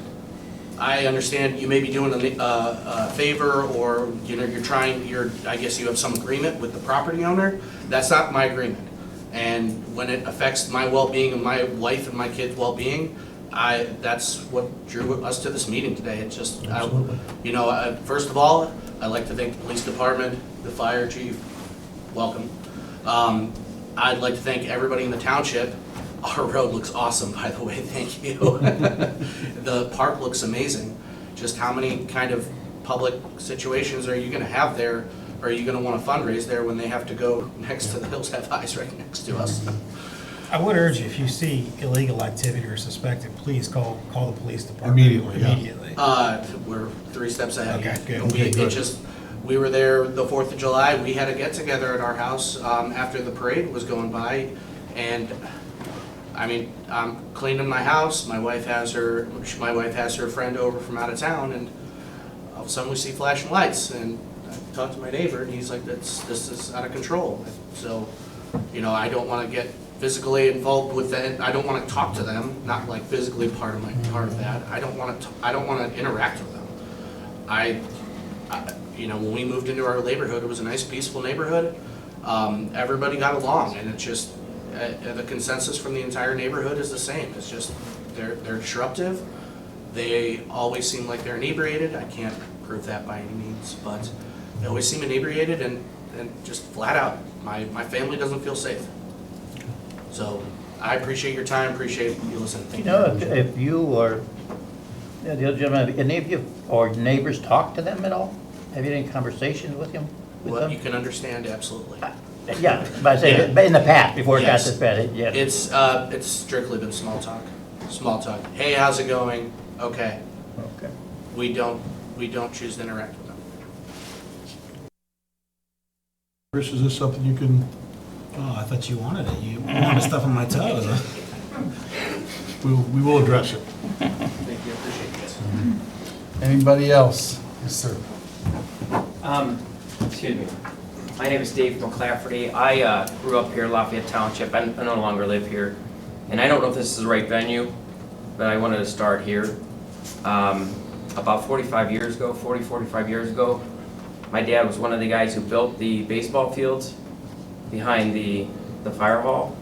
I understand you may be doing a favor, or I guess you have some agreement with the property owner. That's not my agreement. And when it affects my well-being and my wife and my kid's well-being, that's what drew us to this meeting today. It's just, Absolutely. First of all, I'd like to thank the police department, the fire chief, welcome. I'd like to thank everybody in the township. Our road looks awesome, by the way, thank you. The park looks amazing. Just how many kind of public situations are you gonna have there? Or are you gonna wanna fundraise there when they have to go next to the Hills Have Eyes right next to us? I would urge you, if you see illegal activity or suspected, please call the police department. Immediately, yeah. Immediately. We're 3 steps ahead. Okay, good. And Okay, good. we were there the 4th of July, we had a get-together at our house, after the parade was going by, and, I mean, I'm cleaning my house, my wife has her friend over from out of town, and all of a sudden we see flashing lights, and I talked to my neighbor, and he's like, this is out of control. So, I don't wanna get physically involved with it. I don't want to talk to them, not like physically part of that. I don't want to interact with them. When we moved into our neighborhood, it was a nice, peaceful neighborhood. Everybody got along, and it's just the consensus from the entire neighborhood is the same. It's just they're disruptive. They always seem like they're inebriated. I can't prove that by any means, but they always seem inebriated and just flat out. My family doesn't feel safe. So I appreciate your time. Appreciate you listening. Thank you. If you or the other gentleman, any of you or neighbors talk to them at all? Have you had any conversations with them? What you can understand, absolutely. Yeah, but I say, but in the past, before it got Yes. this bad, yeah. It's strictly been small talk. Small talk. Hey, how's it going? Okay. Okay. We don't choose to interact with them. Chris, is this something you can, Oh, I thought you wanted it. You wanted stuff on my toes. we will address it. Thank you. Appreciate you guys. Anybody else? Yes, sir. Excuse me. My name is Dave McClafferty. I grew up here, Lafayette Township. I no longer live here. And I don't know if this is the right venue, but I wanted to start here. About 45 years ago, my dad was one of the guys who built the baseball fields behind the fire hall.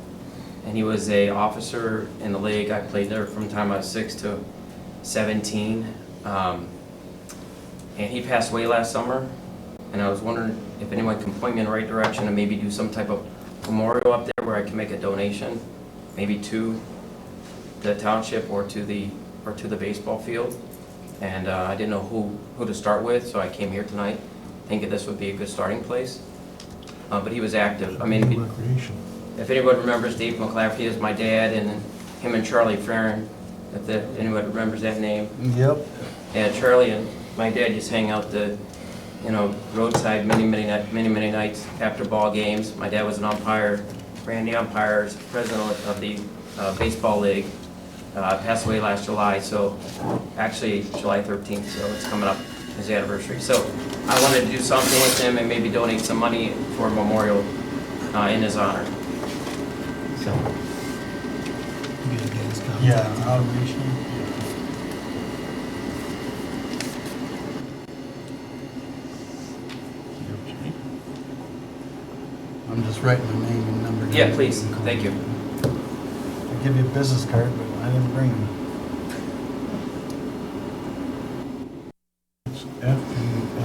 And he was an officer in the league. I played there from the time I was 6 to 17. And he passed away last summer. And I was wondering if anyone can point me in the right direction and maybe do some type of memorial up there where I can make a donation, maybe to the township or to the baseball field. And I didn't know who to start with, so I came here tonight thinking this would be a good starting place. But he was active. I mean, Recreation. if anyone remembers, Dave McClafferty is my dad, and him and Charlie Farron, if anyone remembers that name. Yep. And Charlie and my dad used to hang out the roadside many nights after ball games. My dad was an umpire, ran the umpires, president of the baseball league. Passed away last July, so actually July 13th, so it's coming up his anniversary. So I wanted to do something with him and maybe donate some money for a memorial in his honor. So. You gonna get his contact Yeah. information? I'm just writing the name and number down. Yeah, please. Thank you. I'll give you a business card, but I didn't bring them. It's F-E-L-L-E-R-T.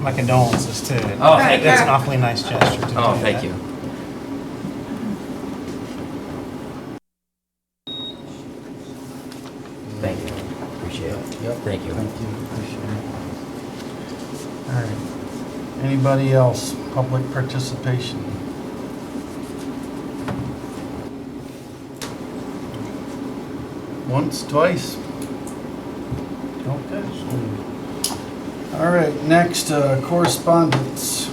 My condolences too. Oh, thank you. That's an awfully nice gesture to do. Oh, thank that. you. Thank you. Appreciate it. Yep. Thank you. Thank you, appreciate it. All right. Anybody else? Public participation? Once, twice? Okay. All right, next, correspondence.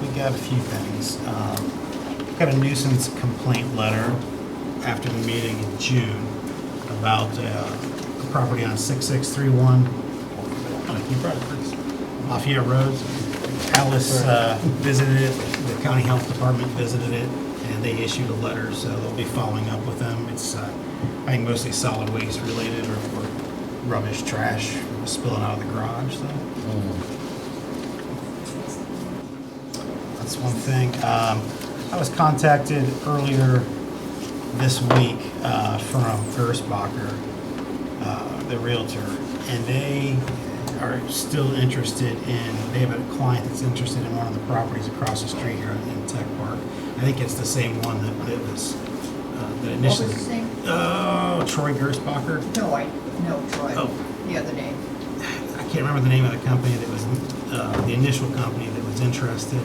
We got a few things. Got a nuisance complaint letter after the meeting in June about a property on 6631 Lafayette Road. Alice visited it, the county health department visited it, and they issued a letter, so they'll be following up with them. It's, I think, mostly solid waste related or rubbish, trash spilling out of the garage, so. That's one thing. I was contacted earlier this week from Gersbacher, the realtor, and they are still interested in, they have a client that's interested in one of the properties across the street here in Tech Park. I think it's the same one that was, that initially. What was his name? Troy Gersbacher. No, Troy. Oh. The other name. I can't remember the name of the company that was, the initial company that was interested.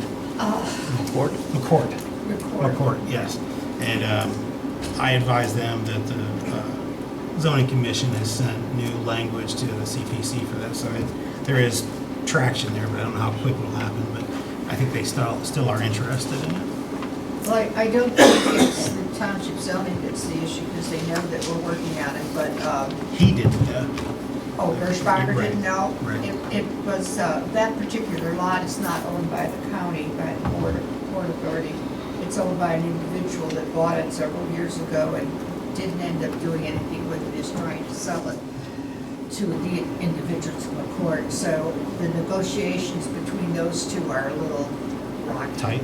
McCourt, yes. And I advised them that the zoning commission has sent new language to the CPC for that, so there is traction there, but I don't know how quick it'll happen, but I think they still are interested in it. Well, I don't think it's the township zoning that's the issue, because they know that we're working on it, but, He didn't, Gersbacher Right. didn't know? Right. it was, that particular lot is not owned by the county, by the Port Authority. It's owned by an individual that bought it several years ago and didn't end up doing anything with it, is trying to sell it to the individual to the court. So the negotiations between those two are a little rocky. Tight.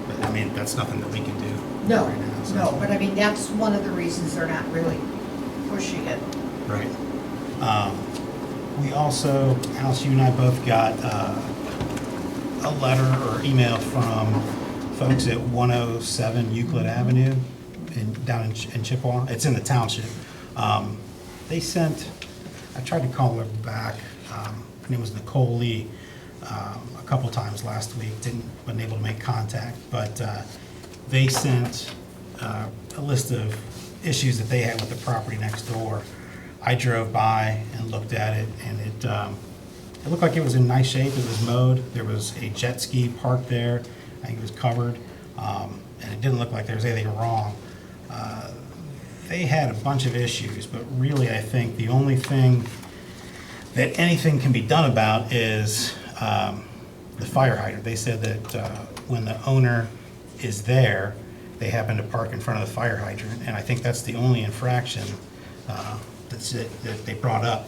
But I mean, that's nothing that we can do. No, right now, so. no, but I mean, that's one of the reasons they're not really pushing it. Right. We also, Alice, you and I both got a letter or email from folks at 107 Euclid Avenue down in Chippewa. It's in the township. They sent, I tried to call her back, her name was Nicole Lee, a couple times last week, wasn't able to make contact, but they sent a list of issues that they had with the property next door. I drove by and looked at it, and it looked like it was in nice shape. It was mowed. There was a jet ski parked there. I think it was covered, and it didn't look like there was anything wrong. They had a bunch of issues, but really I think the only thing that anything can be done about is the fire hydrant. They said that when the owner is there, they happen to park in front of the fire hydrant, and I think that's the only infraction that they brought up.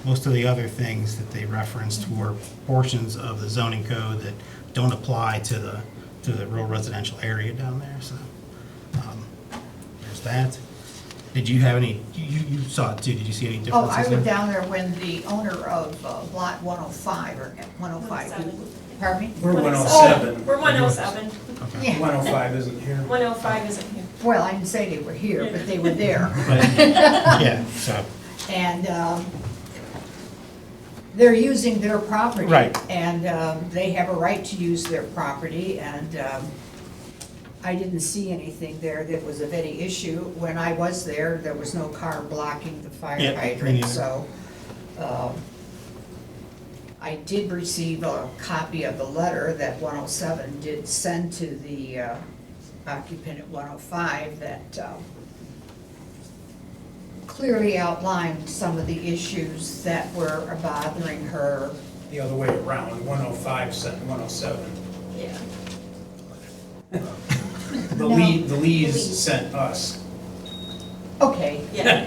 Most of the other things that they referenced were portions of the zoning code that don't apply to the rural residential area down there, so there's that. Did you have any, you saw it too, did you see any Oh, differences I there? went down there when the owner of lot 105, or 105, pardon me? We're 107. We're 107. Yeah. 105 isn't here. 105 isn't here. Well, I didn't say they were here, but they were there. Yeah, so, And they're using their property. Right. And they have a right to use their property, and I didn't see anything there that was of any issue. When I was there, there was no car blocking the fire Yeah, me hydrant, neither. so I did receive a copy of the letter that 107 did send to the occupant at 105 that clearly outlined some of the issues that were bothering her. The other way around, 105 sent 107. Yeah. The No. Lees sent us, Okay. Yeah.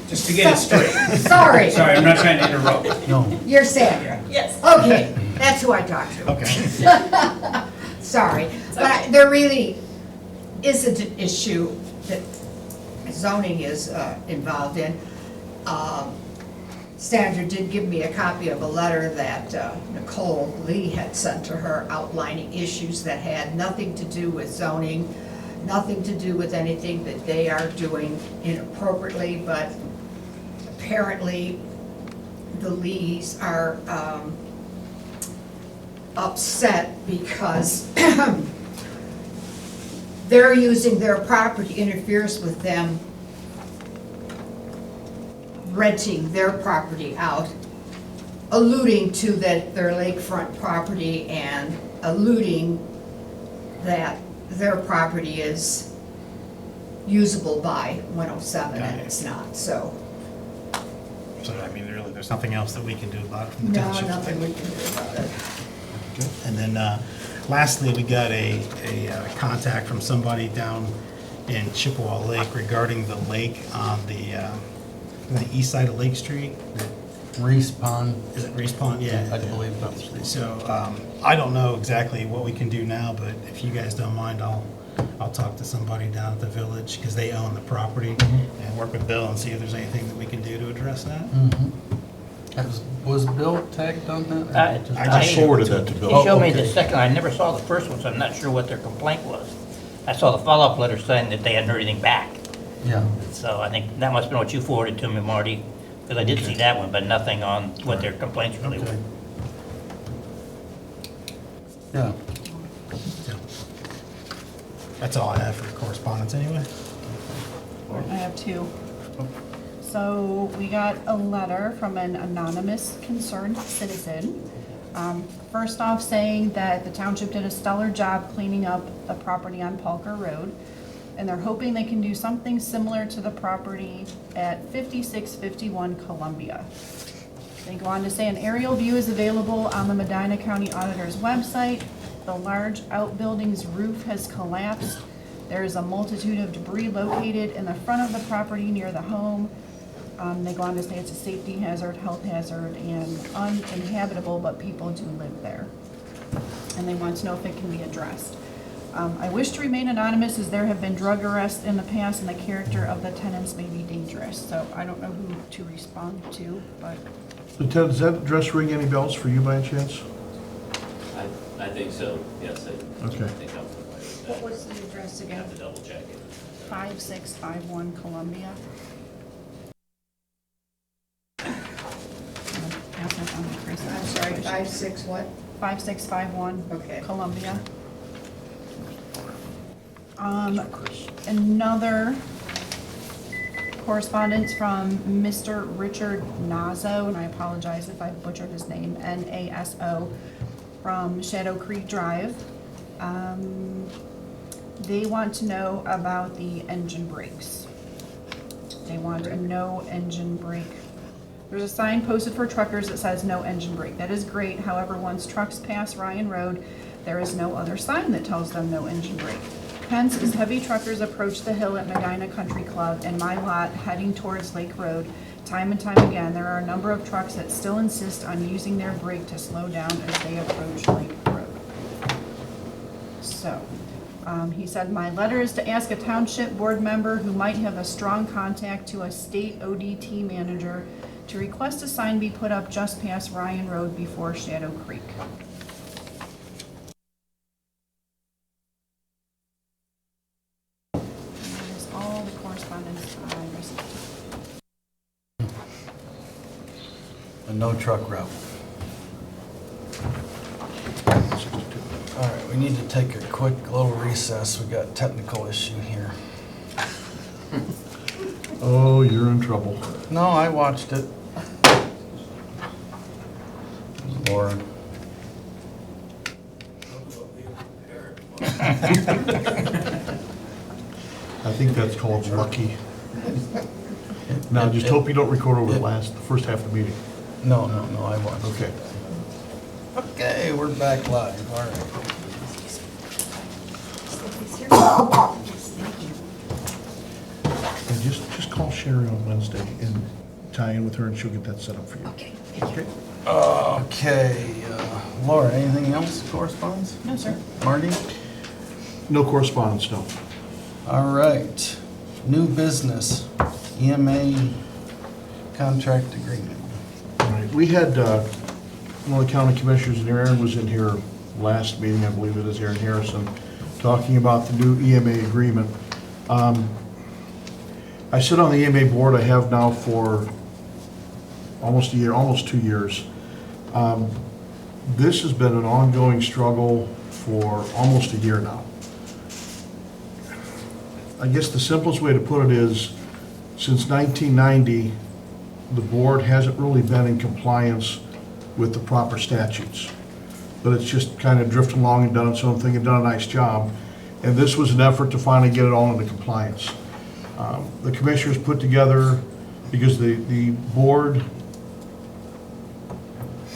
just to get it straight. Sorry, Sorry, I'm not trying to interrupt. No. you're Sandra. Yes. Okay, that's who I talked to. okay. Sorry, but there really is an issue that zoning is involved in. Sandra did give me a copy of a letter that Nicole Lee had sent to her outlining issues that had nothing to do with zoning, nothing to do with anything that they are doing inappropriately, but apparently the Lees are upset because they're using their property, interferes with them renting their property out, alluding to that their lakefront property and alluding that their property is usable by 107 Got and it. it's not, so. So, I mean, really, there's nothing else that we can do about it from the No, township. nothing we can do about it. And then lastly, we got a contact from somebody down in Chippewa Lake regarding the lake on the east side of Lake Street. Reese Pond, Is it Reese Pond? Yeah. I believe that's. So I don't know exactly what we can do now, but if you guys don't mind, I'll talk to somebody down at the village because they own the property and work with Bill and see if there's anything that we can do to address that. Was Bill tagged on that? I just forwarded that to Bill. He showed me okay. the second, I never saw the first one, so I'm not sure what their complaint was. I saw the follow-up letter saying that they hadn't heard anything back. Yeah. So I think that must have been what you forwarded to me, Marty, because I did see that one, but nothing on what their complaints really were. Yeah. So, that's all I have for correspondence anyway. I have two. So we got a letter from an anonymous concerned citizen. First off, saying that the township did a stellar job cleaning up the property on Palker Road. and they're hoping they can do something similar to the property at 5651 Columbia. They go on to say an aerial view is available on the Medina County Auditor's website. The large outbuilding's roof has collapsed. There is a multitude of debris located in the front of the property near the home. They go on to say it's a safety hazard, health hazard, and uninhabitable, but people do live there. And they want to know if it can be addressed. I wish to remain anonymous as there have been drug arrests in the past and the character of the tenants may be dangerous. So I don't know who to respond to, but. Lieutenant, does that address ring any bells for you by any chance? I think so, yes. Okay. I think I'm familiar with that. What was the address I again? have to double check it. 5651 Columbia. Pass that on to Chris. I'm sorry, 56 what? 5651 Okay. Columbia. Another correspondence from Mr. Richard Naso, and I apologize if I butchered his name, Naso, from Shadow Creek Drive. They want to know about the engine brakes. They want a no engine brake. There's a sign posted for truckers that says no engine brake. That is great. However, once trucks pass Ryan Road, there is no other sign that tells them no engine brake. Hence, as heavy truckers approach the hill at Medina Country Club and my lot heading towards Lake Road, time and time again, there are a number of trucks that still insist on using their brake to slow down as they approach Lake Road. So, he said, my letter is to ask a township board member who might have a strong contact to a state ODT manager to request a sign be put up just past Ryan Road before Shadow Creek. That is all the correspondence I received. A no truck route. All right, we need to take a quick little recess. We got a technical issue here. Oh, you're in trouble. No, I watched it. Laura. I think that's called lucky. Now, just hope you don't record over the first half of the meeting. No, I watched. Okay. Okay, we're back live, all right. And just call Sherry on Wednesday and tie in with her and she'll get that set up for you. Okay. Okay? Okay, Laura, anything else correspondence? No, sir. Marty? No correspondence, no. All right, new business, EMA contract agreement. All right, we had, one of the county commissioners, and Aaron was in here last meeting, I believe it is, Aaron Harrison, talking about the new EMA agreement. I sit on the EMA board, I have now for almost a year, almost 2 years. This has been an ongoing struggle for almost a year now. I guess the simplest way to put it is, since 1990, the board hasn't really been in compliance with the proper statutes. But it's just kind of drifted along and done its own thing and done a nice job. And this was an effort to finally get it all into compliance. The commissioners put together, because the board,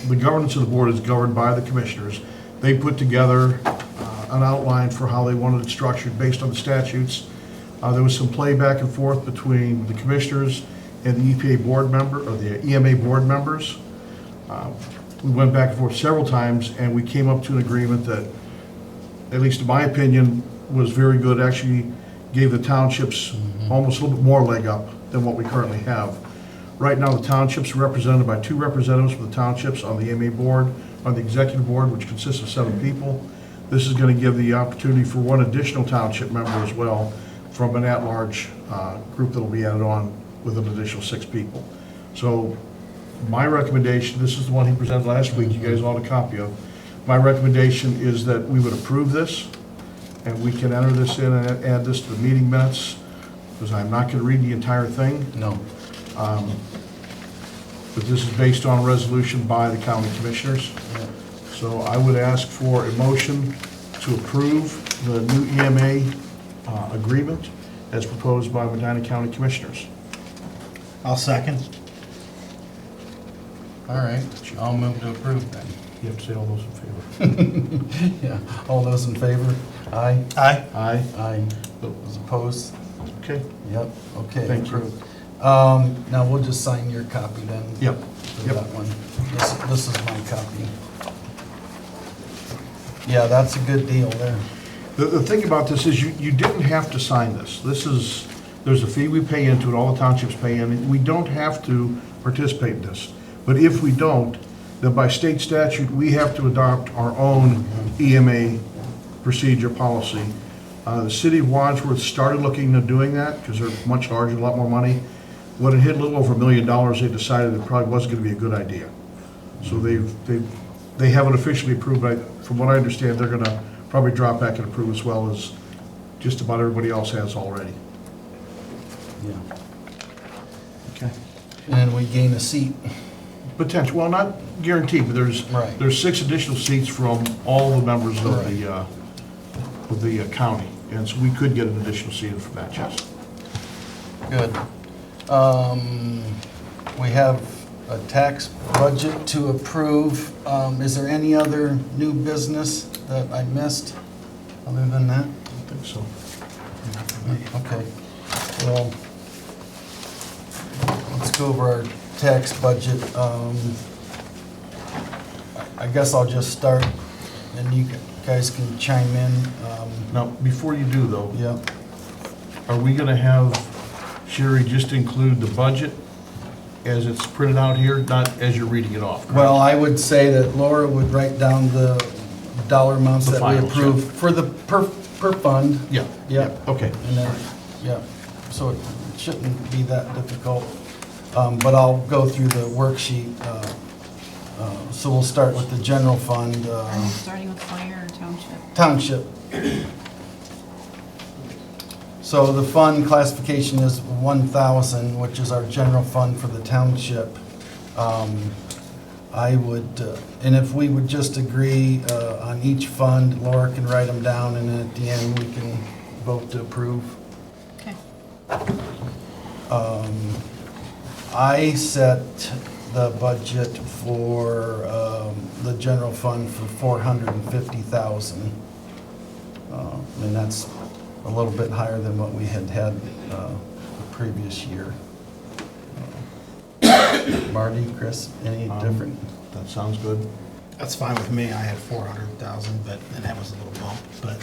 the governance of the board is governed by the commissioners. They put together an outline for how they wanted it structured based on the statutes. There was some play back and forth between the commissioners and the EPA board member, or the EMA board members. We went back and forth several times, and we came up to an agreement that, at least in my opinion, was very good, actually gave the townships almost a little bit more leg up than what we currently have. Right now, the townships are represented by 2 representatives from the townships on the EMA board, on the executive board, which consists of 7 people. This is going to give the opportunity for 1 additional township member as well, from an at-large group that will be added on with an additional 6 people. So my recommendation, this is the one he presented last week, you guys all had a copy of. My recommendation is that we would approve this, and we can enter this in and add this to the meeting minutes, because I'm not going to read the entire thing. No. But this is based on a resolution by the county commissioners. So I would ask for a motion to approve the new EMA agreement as proposed by Medina County Commissioners. I'll second. All right, I'll move to approve then. You have to say all those in favor. Yeah, all those in favor? Aye? Aye. Aye. Aye. Those opposed? Okay. Yep, okay, Thank you. approved. Now we'll just sign your copy then. Yep. For that one. This is my copy. Yeah, that's a good deal there. The thing about this is you didn't have to sign this. There's a fee we pay into it, all the townships pay in. We don't have to participate in this. But if we don't, then by state statute, we have to adopt our own EMA procedure policy. The city of Wadsworth started looking into doing that because they're much larger, a lot more money. When it hit a little over $1 million, they decided it probably wasn't going to be a good idea. So they haven't officially approved, but from what I understand, they're going to probably drop back and approve as well as just about everybody else has already. Yeah. Okay. And we gain a seat. Potential, well, not guaranteed, but Right. there's 6 additional seats from all the members of the county. And so we could get an additional seat from that, yes. Good. We have a tax budget to approve. Is there any other new business that I missed other than that? I think so. Okay. Well, let's go over our tax budget. I guess I'll just start and you guys can chime in. Now, before you do though, Yeah. are we gonna have Sherry just include the budget as it's printed out here, not as you're reading it off? correct? Well, I would say that Laura would write down the dollar amounts The that we finals, yeah. approve for the per fund. Yeah. Yeah. Okay. And then, yeah, so it shouldn't be that difficult. But I'll go through the worksheet. So we'll start with the general fund, Are you starting with fire or township? township. So the fund classification is 1,000, which is our general fund for the township. I would, and if we would just agree on each fund, Laura can write them down, and then at the end, we can vote to approve. Okay. I set the budget for the general fund for 450,000. And that's a little bit higher than what we had the previous year. Marty, Chris, any different? That sounds good. That's fine with me. I had 400,000, but, and that was a little bump, but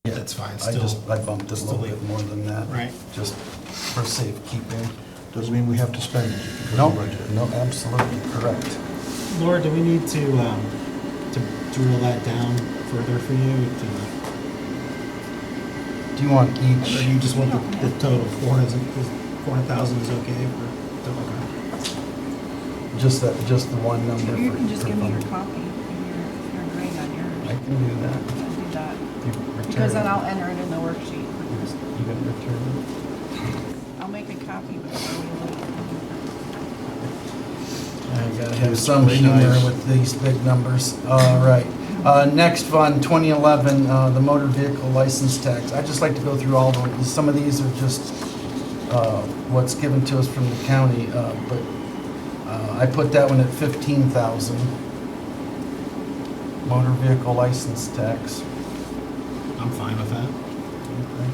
Yeah, that's fine. I bumped it a little bit more than that. Right. Just for safekeeping. Doesn't mean we have to spend it. No, no, absolutely correct. Laura, do we need to drill that down further for you? Do you want Or each? you just want the total 400,000 is okay for? Okay. Just the one number? You for- can just for give me your fund? copy if you're agreeing on yours. I can do that. I'll do that. You return Because then it? I'll enter it in the worksheet. You gonna return I'll make a copy before we leave. it? I gotta have some Really humor nice. with these big numbers. All right. Next fund, 2011, the motor vehicle license tax. I'd just like to go through all of them. Some of these are just what's given to us from the county, but I put that one at 15,000. Motor vehicle license tax. I'm fine with that. Okay.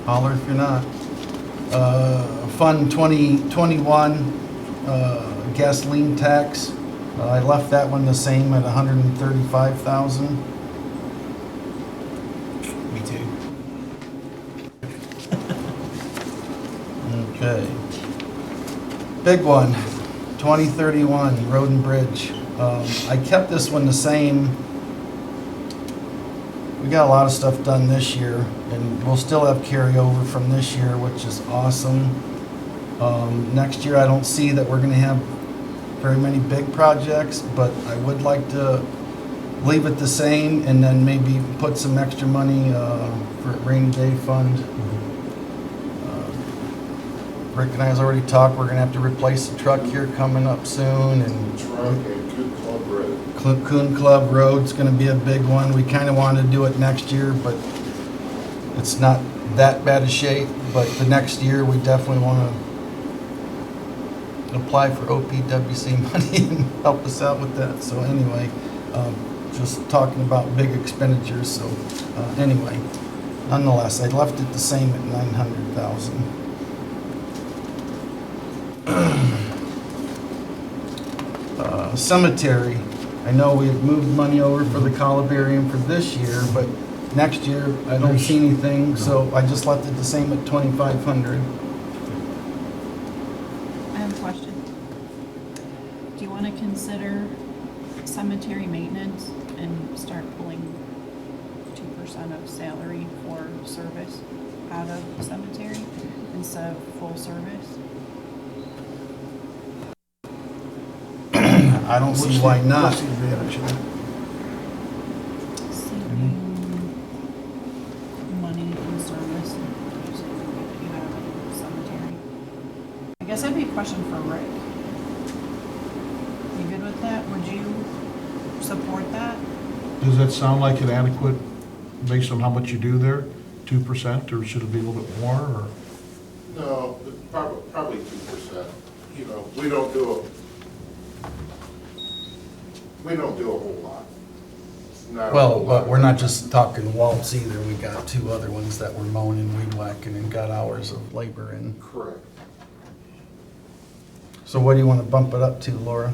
Holler if you're not. Fund 2021, gasoline tax. I left that one the same at 135,000. Me too. Okay. Big one, 2031, road and bridge. I kept this one the same. We got a lot of stuff done this year, and we'll still have carryover from this year, which is awesome. Next year, I don't see that we're gonna have very many big projects, but I would like to leave it the same and then maybe put some extra money for rainy day fund. Rick and I has already talked, we're gonna have to replace the truck here coming up soon, and Truck and Coon Club Road. Coon Club Road's gonna be a big one. We kinda wanted to do it next year, but it's not that bad a shape, but the next year, we definitely want to apply for OPWC money and help us out with that. So anyway, just talking about big expenditures, so anyway, nonetheless, I left it the same at 900,000. Cemetery, I know we have moved money over for the columbarium for this year, but next year, I don't see anything, so I just left it the same at 2,500. I have a question. Do you want to consider cemetery maintenance and start pulling 2% of salary for service out of the cemetery instead of full service? I don't see why not. What's the advantage of that? Saving money in service and using what you have in the cemetery. I guess that'd be a question for Rick. You good with that? Would you support that? Does that sound like an adequate, based on how much you do there, 2%, or should it be a little bit more, or? No, probably 2%. You know, we don't do a whole lot. Not a Well, whole but lot. we're not just talking Waltz either. We got 2 other ones that we're mowing and weed whacking and got hours of labor in. Correct. So what do you want to bump it up to, Laura?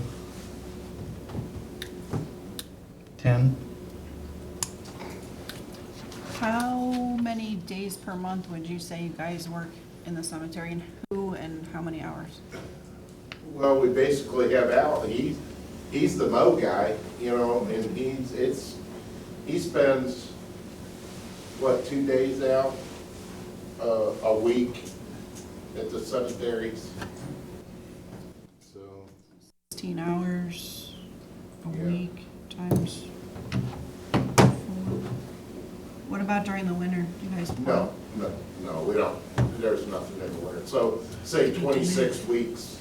10? How many days per month would you say you guys work in the cemetery, and who and how many hours? Well, we basically have Al, he's the mow guy, you know, and he spends, what, 2 days out, a week at the cemeteries. So, 16 hours a Yeah. week times 4. What about during the winter? Do you guys? no, we don't, there's nothing in the winter. So, say 26 weeks.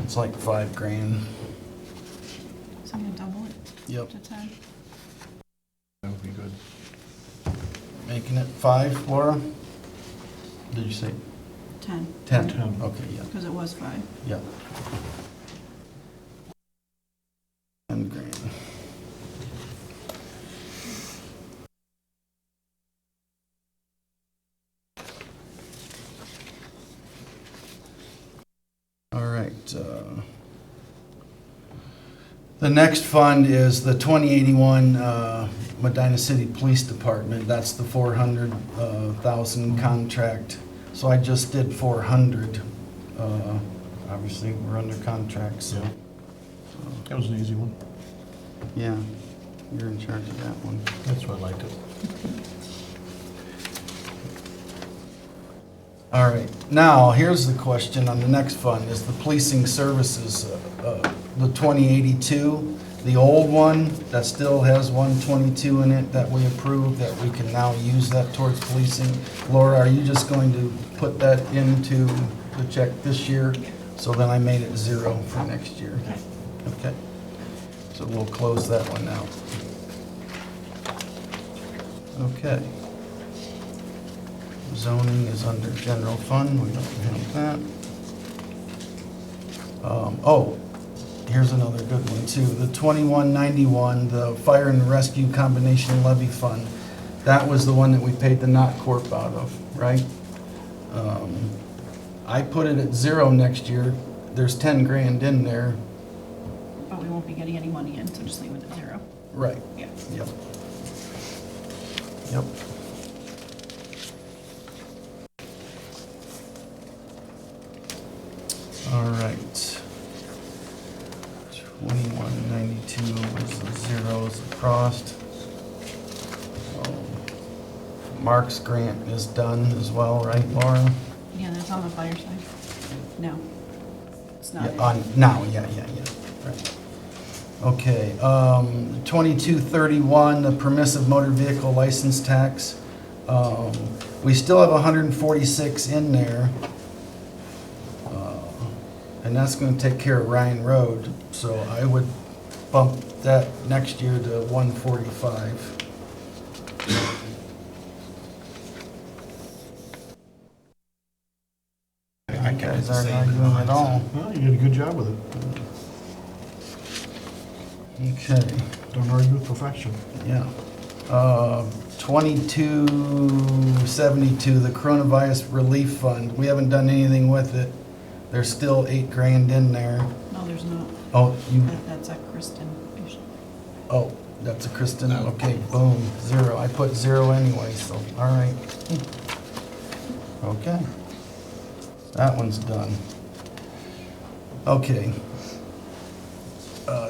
It's like $5,000. So I'm gonna double it Yep. to 10. That would be good. Making it 5, Laura? Did you say 10. 10? 10. Okay, yeah, Because it was 5. yeah. 10 grand. All right. The next fund is the 2081 Medina City Police Department. That's the 400,000 contract. So I just did 400. Obviously, we're under contract, so. That was an easy one. Yeah, you're in charge of that one. That's why I liked it. All right, now, here's the question on the next fund, is the policing services, the 2082, the old one that still has 122 in it that we approved, that we can now use that towards policing. Laura, are you just going to put that into the check this year? So then I made it 0 for next year. Okay, so we'll close that one out. Okay. Zoning is under general fund, we don't have that. Oh, here's another good one too. The 2191, the fire and rescue combination levy fund. That was the one that we paid the Not Corp out of, right? I put it at 0 next year. There's 10 grand in there. But we won't be getting any money in, so just leave it at 0. Right. Yeah. Yep. Yep. All right. 2192 was the zeros across. Mark's grant is done as well, right, Laura? Yeah, that's on the fire side. No, it's not. Yeah, now, yeah, right. Okay, 2231, the permissive motor vehicle license tax. We still have 146 in there. and that's gonna take care of Ryan Road, so I would bump that next year to 145. I You kept it guys the aren't same in arguing mind, at all. Well, you did a good job with it. Okay, Don't argue with perfection. yeah. 2272, the coronavirus relief fund. We haven't done anything with it. There's still 8 grand in there. No, there's not. Oh, you, That's a Kristen issue. oh, that's a Kristen, okay, boom, 0. I put 0 anyway, so, all right. Okay. That one's done. Okay.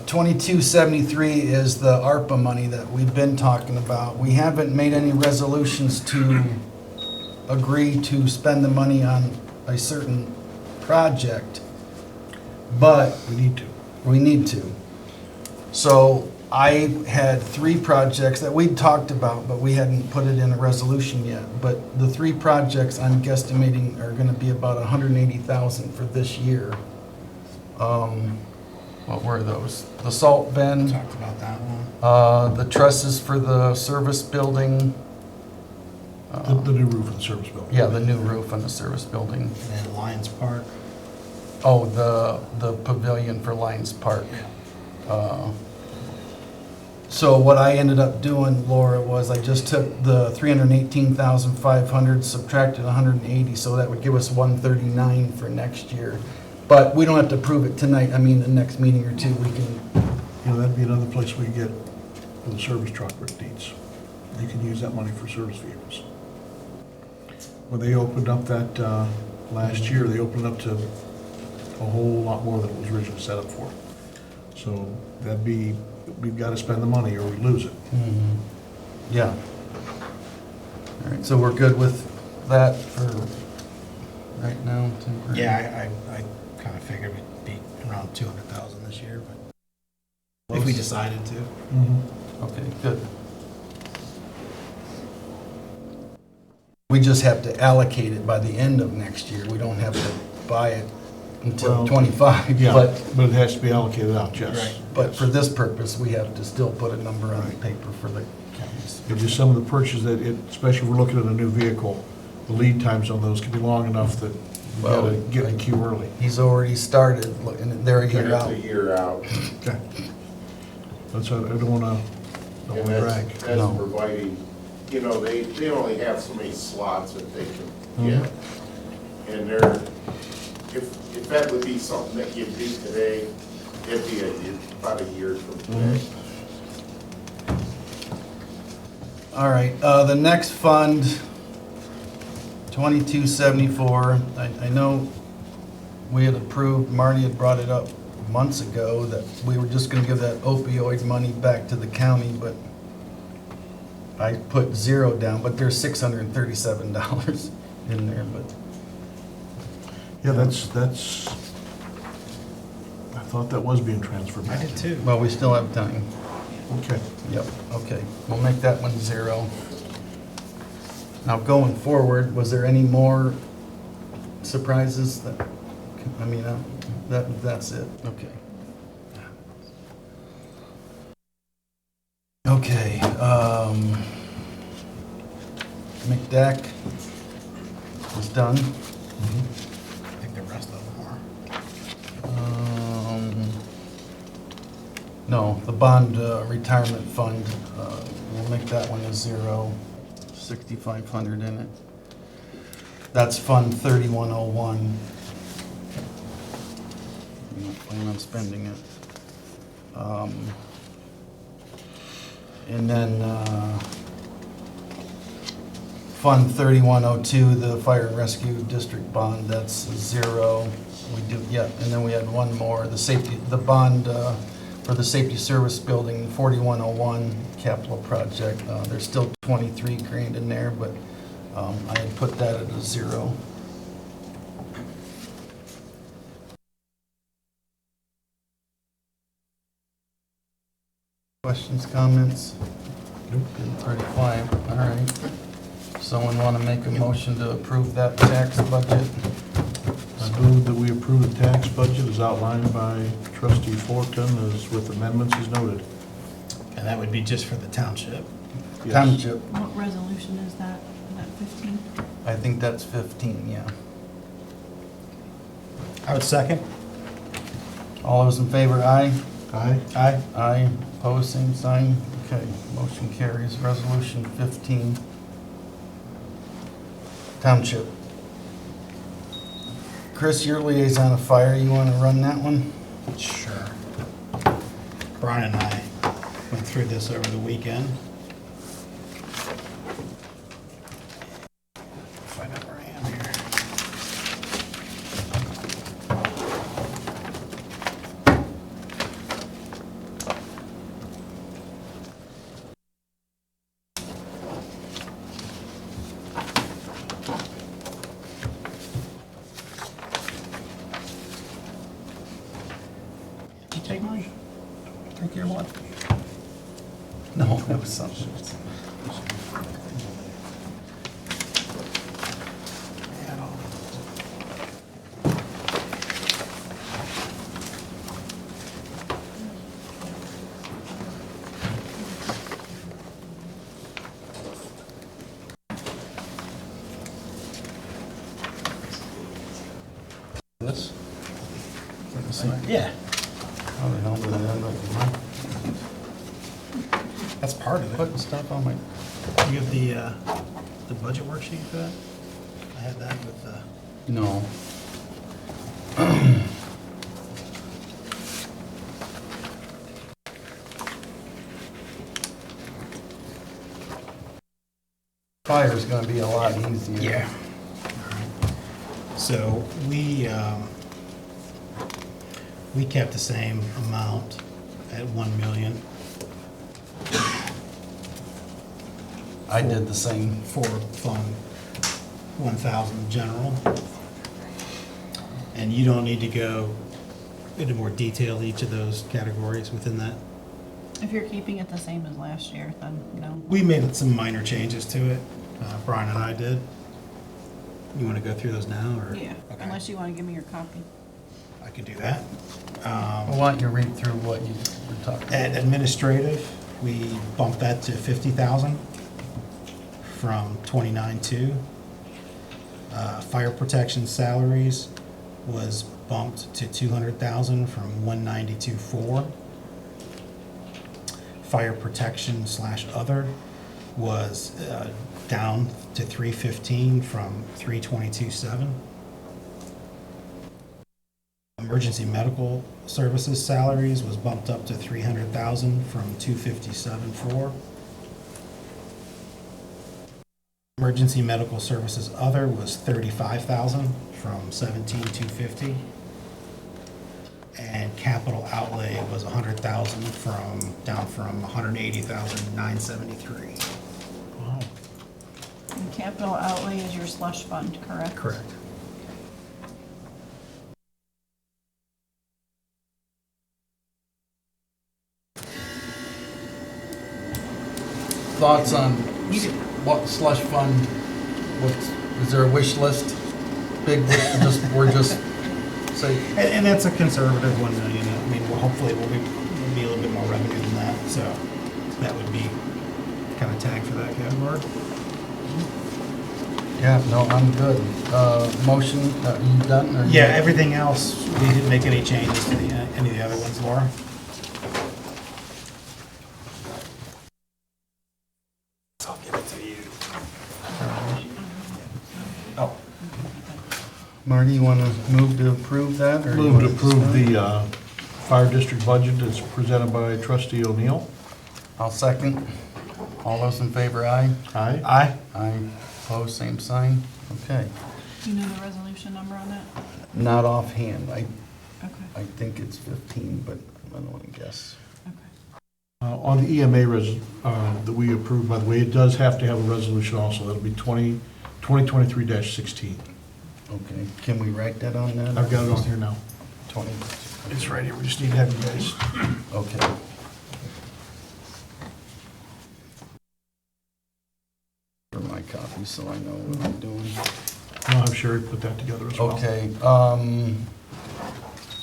2273 is the ARPA money that we've been talking about. We haven't made any resolutions to agree to spend the money on a certain project, but We need to. we need to. So I had 3 projects that we'd talked about, but we hadn't put it in a resolution yet. But the 3 projects I'm guesstimating are gonna be about 180,000 for this year. What were those? The salt bin, Talked about that one. the trusses for the service building. The new roof of the service building. Yeah, the new roof on the service building. And then Lions Park. Oh, the pavilion for Lions Park. So what I ended up doing, Laura, was I just took the 318,500, subtracted 180, so that would give us 139 for next year. But we don't have to approve it tonight. I mean, the next meeting or two, we can, You know, that'd be another place we could get for the service truck needs. You can use that money for service vehicles. When they opened up that, last year, they opened up to a whole lot more than it was originally set up for. So that'd be, we've gotta spend the money or we lose it. yeah. All right, so we're good with that for right now? temporary? Yeah, I kind of figured we'd be around 200,000 this year, but if we decided to. Okay, good. We just have to allocate it by the end of next year. We don't have to buy it until Well, 25, Yeah, but, but it has to be allocated out, yes. Right. but for this purpose, we have to still put a number on the paper for the counties. It's just some of the purchases that, especially if we're looking at a new vehicle, the lead times on those can be long enough that you gotta get in the queue early. He's already started, and they're a year It's out. a year out. Okay. That's, I don't wanna And drag. that's No. providing, you know, they only have so many slots that they can get. And they're, if that would be something that you do today, it'd be about a year from today. All right, the next fund, 2274, I know we had approved, Marty had brought it up months ago, that we were just gonna give that opioid money back to the county, but I put 0 down, but there's $637 in there, but, Yeah, that's, I thought that was being transferred I back. did too. well, we still have time. Okay. Yep, okay, we'll make that one 0. Now, going forward, was there any more surprises that, I mean, that's it, okay. Okay, McDack is done. I think the rest of them are. No, the bond retirement fund, we'll make that one a 0, 6,500 in it. That's Fund 3101. I'm not planning on spending it. And then Fund 3102, the Fire and Rescue District bond, that's 0. We do, yeah, and then we had one more, the bond for the Safety Service Building, 4101 capital project. There's still 23 grand in there, but I had put that at a 0. Questions, comments? Getting pretty quiet, all right. Someone want to make a motion to approve that tax budget? Move that we approve the tax budget as outlined by trustee Fullerton as with amendments as noted. And that would be just for the township. Yes. Township, What resolution is that? Is that 15? I think that's 15, yeah. I would second. All those in favor, aye? Aye. Aye. Aye, opposed, same sign. Okay, motion carries. Resolution 15. Township. Chris, your liaison of fire, you want to run that one? Sure. Brian and I went through this over the weekend. Find out where I am here. Did you take mine? Take your one? No, that was something. This? Yeah, How the hell did I end up with mine? that's part of it. Putting stuff on my, You have the budget worksheet for that? I had that with, no. Fire's gonna be a lot easier. Yeah. So we kept the same amount at 1 million I did the same. for Fund 1,000 general. And you don't need to go into more detail each of those categories within that. If you're keeping it the same as last year, then no. We made some minor changes to it. Brian and I did. You want to go through those now, or? Yeah, Okay. unless you want to give me your copy. I could do that. I want you to read through what you were talking At about. administrative, we bumped that to 50,000 from 29.2. Fire protection salaries was bumped to 200,000 from 192.4. Fire protection / other was down to 315 from 322.7. Emergency medical services salaries was bumped up to 300,000 from 257.4. Emergency medical services other was 35,000 from 17,250. And capital outlay was 100,000 down from 180,973. Wow. And capital outlay is your slush fund, correct? Correct. Thoughts on what slush fund, what's, is there a wish list? Big, we're just, say, And that's a conservative 1 million. I mean, hopefully we'll be a little bit more revenue than that, so that would be kind of tagged for that category. yeah, no, I'm good. Motion, you done? or you- Yeah, everything else, we didn't make any changes to any of the other ones, Laura. I'll give it to you. Oh. Marty, you want to move to approve that? or you Move to wanna approve discuss? the fire district budget that's presented by trustee O'Neill. I'll second. All those in favor, aye? Aye. Aye. Aye. Opposed, same sign? Okay. Do you know the resolution number on that? Not offhand. I Okay, think it's 15, but I don't want to guess. okay. On the EMA that we approved, by the way, it does have to have a resolution also. That'll be 2023-16. Okay, can we write that on that? I've got it on here now. 20, It's right here. We just need to have you guys. okay. For my copy, so I know what I'm doing. Well, have Sherry put that together as well. Okay,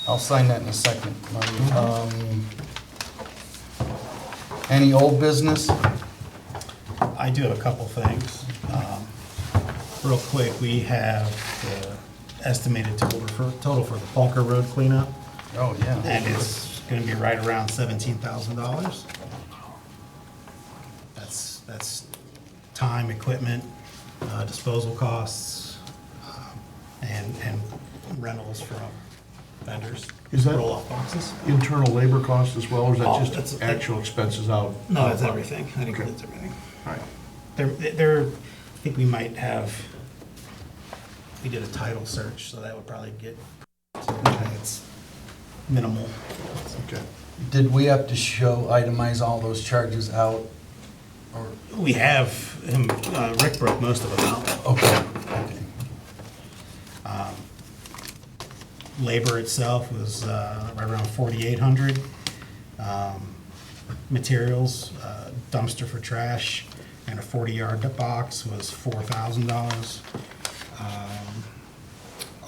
I'll sign that in a second, Marty. Any old business? I do have a couple things. Real quick, we have the estimated total for the Falker Road cleanup, Oh, yeah. and it's gonna be right around $17,000. That's time, equipment, disposal costs, and rentals from vendors. Is that- roll-off boxes? Internal labor costs as well, or is Oh, that that's- just actual expenses out? No, that's everything. I think Okay. that's everything. All right. There, I think we might have, we did a title search, so that would probably get, it's minimal. Okay. Did we have to itemize all those charges out? Or, We have him, Rick broke most of them out. okay. Labor itself was right around 4,800. Materials, dumpster for trash and a 40-yard box was $4,000.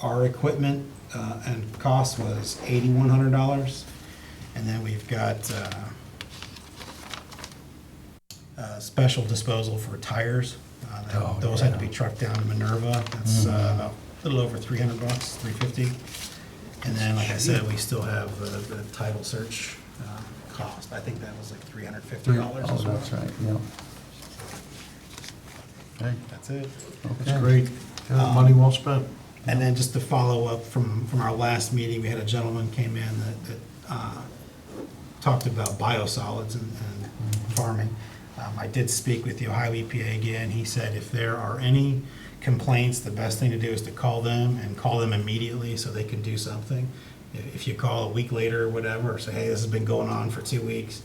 Our equipment and cost was $8,100. And then we've got special disposal for tires. Those had to be trucked down to Minerva. That's about a little over $300, $350. And then, like I said, we still have the title search cost. I think that was like $350 Oh, as well. that's right, yeah. Okay, That's it. That's great. Money well spent. And then just to follow up from our last meeting, we had a gentleman came in that talked about biosolids and farming. I did speak with the Ohio EPA again. He said if there are any complaints, the best thing to do is to call them and call them immediately so they can do something. If you call a week later or whatever, or say, hey, this has been going on for 2 weeks,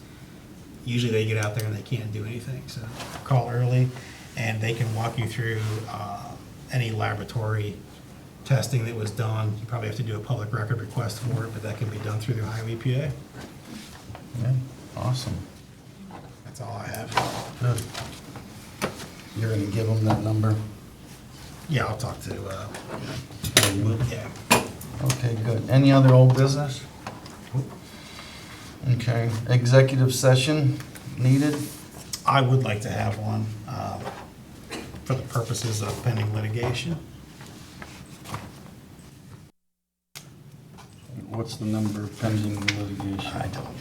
usually they get out there and they can't do anything. So call early and they can walk you through any laboratory testing that was done. You probably have to do a public record request for it, but that can be done through the Ohio EPA. yeah, awesome. That's all I have. Good. You're gonna give them that number? Yeah, I'll talk to, yeah. Okay, good. Any other old business? Okay, executive session needed? I would like to have one for the purposes of pending litigation. What's the number pending litigation? I don't.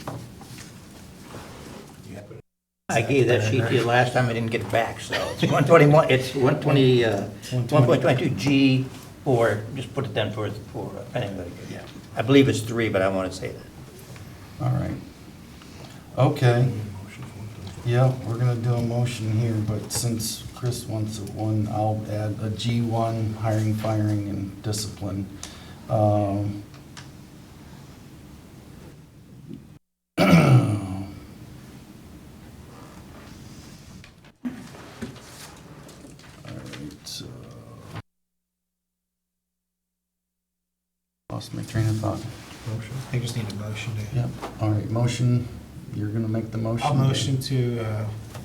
I gave that sheet to you last time, I didn't get it back, so it's 121, it's 120, 1.22G for, just put it down for pending litigation. Yeah. I believe it's 3, but I want to say that. All right. Okay. Yeah, we're gonna do a motion here, but since Chris wants a 1, I'll add a G1, hiring, firing, and discipline. Lost my train of thought. I just need a motion to. Yep, all right, motion, you're gonna make the motion? I'll motion to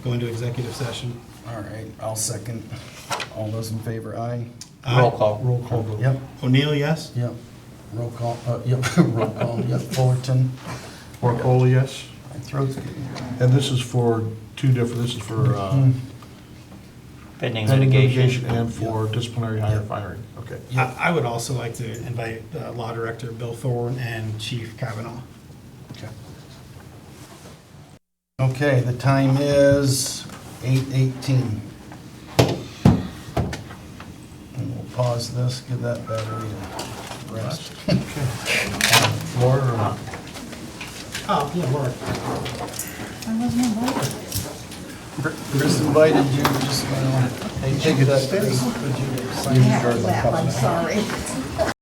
go into executive session. All right, I'll second. All those in favor, aye? Roll call. Roll call vote. Yep, O'Neill, yes? yep. Roll call, yep, roll call, yep, Fullerton. Porcola, yes. My throat's getting dry. And this is for two different, this is for Pending pending litigation. litigation and for disciplinary hire firing. Okay. I would also like to invite Law Director Bill Thorne and Chief Kavanaugh. Okay. Okay, the time is 8:18. And we'll pause this, give that battery a rest. Laura or not? Oh, yeah, Laura. I wasn't invited. Chris invited you, just, hey, take that, Chris. I have to laugh, I'm sorry.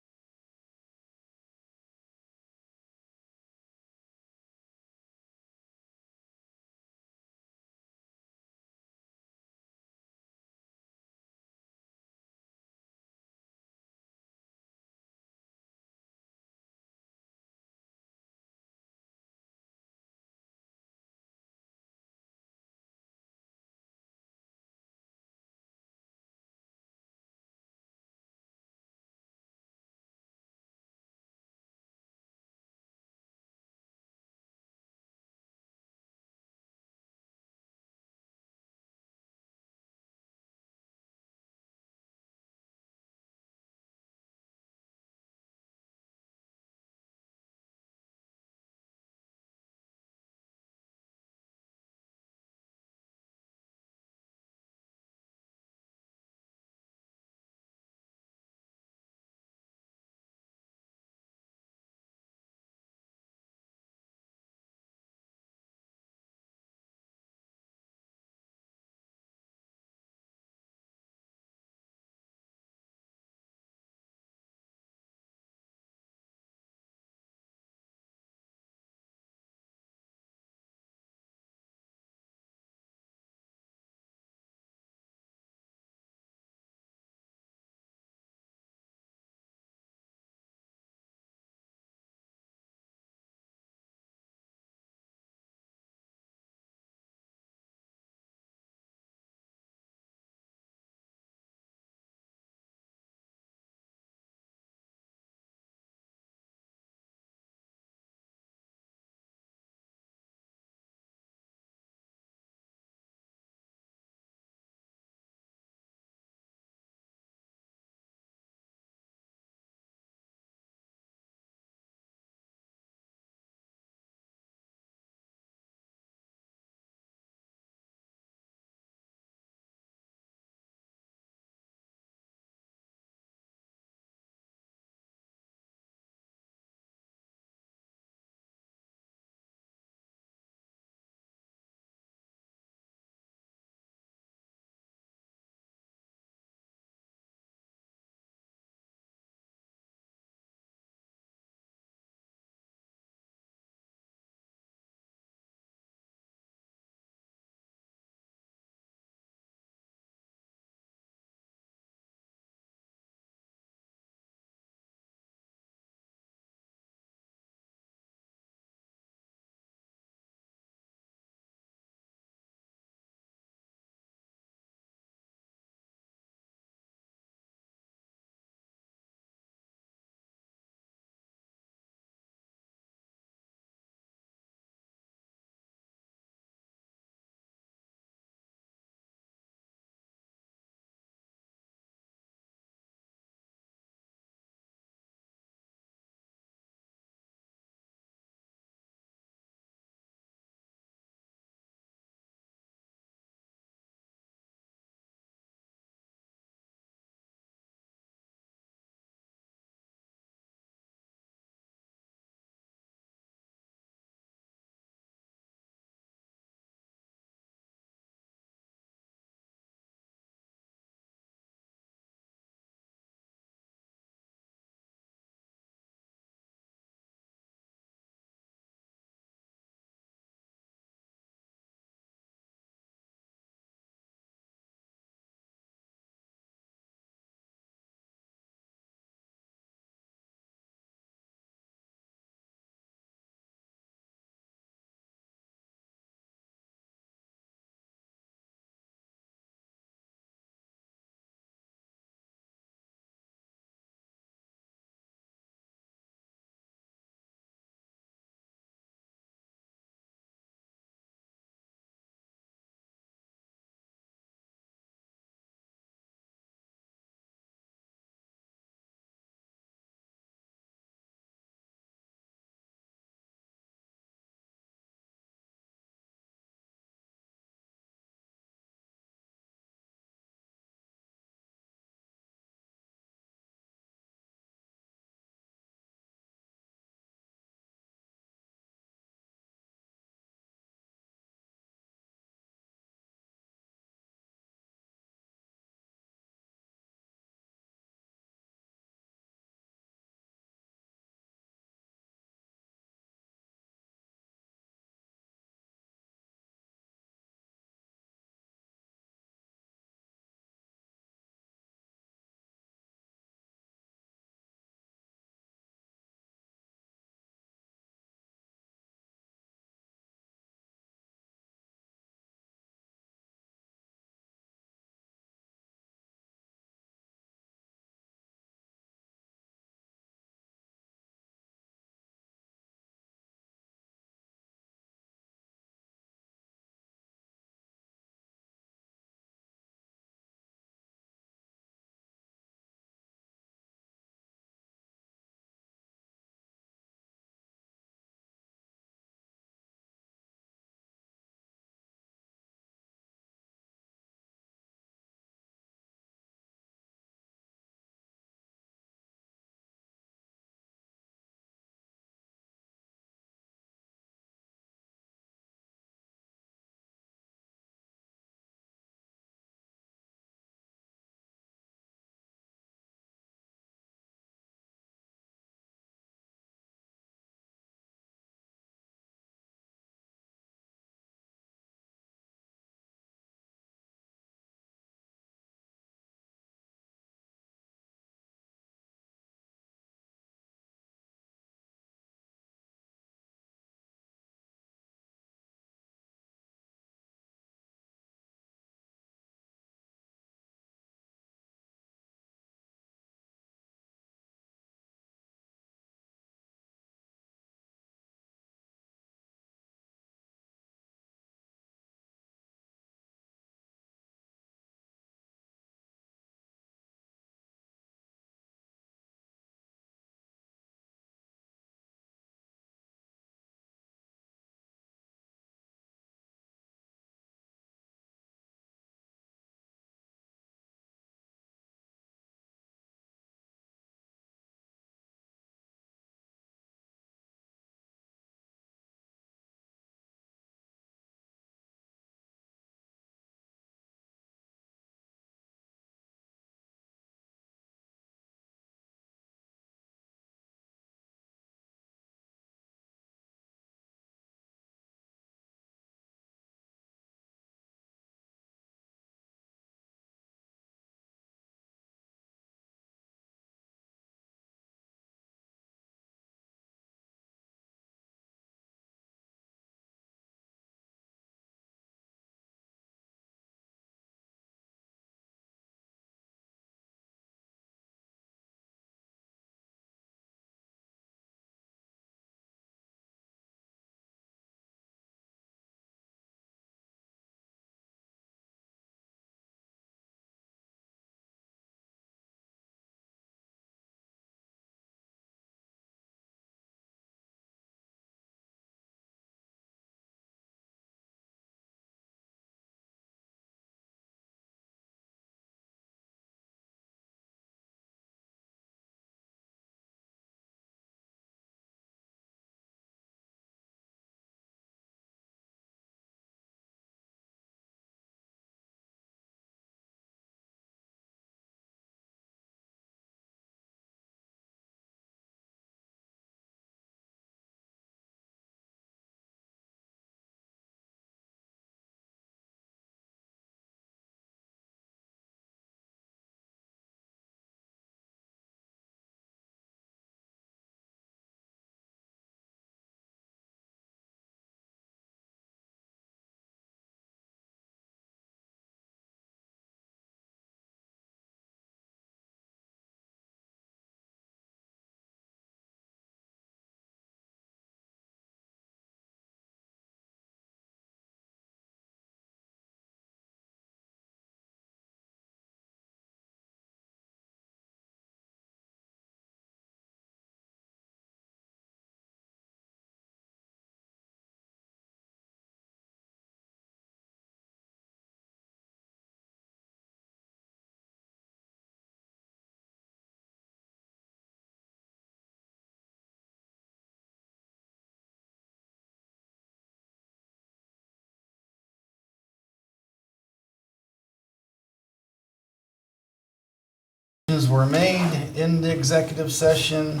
motions were made in the executive session.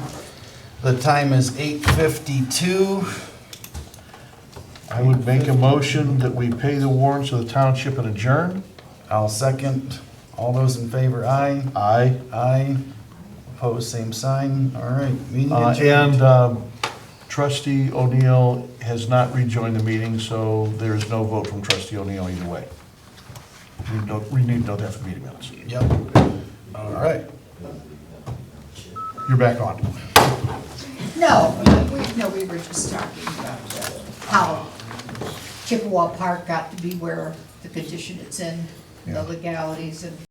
The time is 8:52. I would make a motion that we pay the warrants of the township and adjourn. I'll second. All those in favor, aye. Aye. Aye. Opposed, same sign. All right, meeting adjourned. And trustee O'Neill has not rejoined the meeting, so there is no vote from trustee O'Neill either way. We need to know that for meeting minutes. Yep. All right. You're back on. No, we were just talking about how Chippewa Park got to be where the condition it's in, the legalities and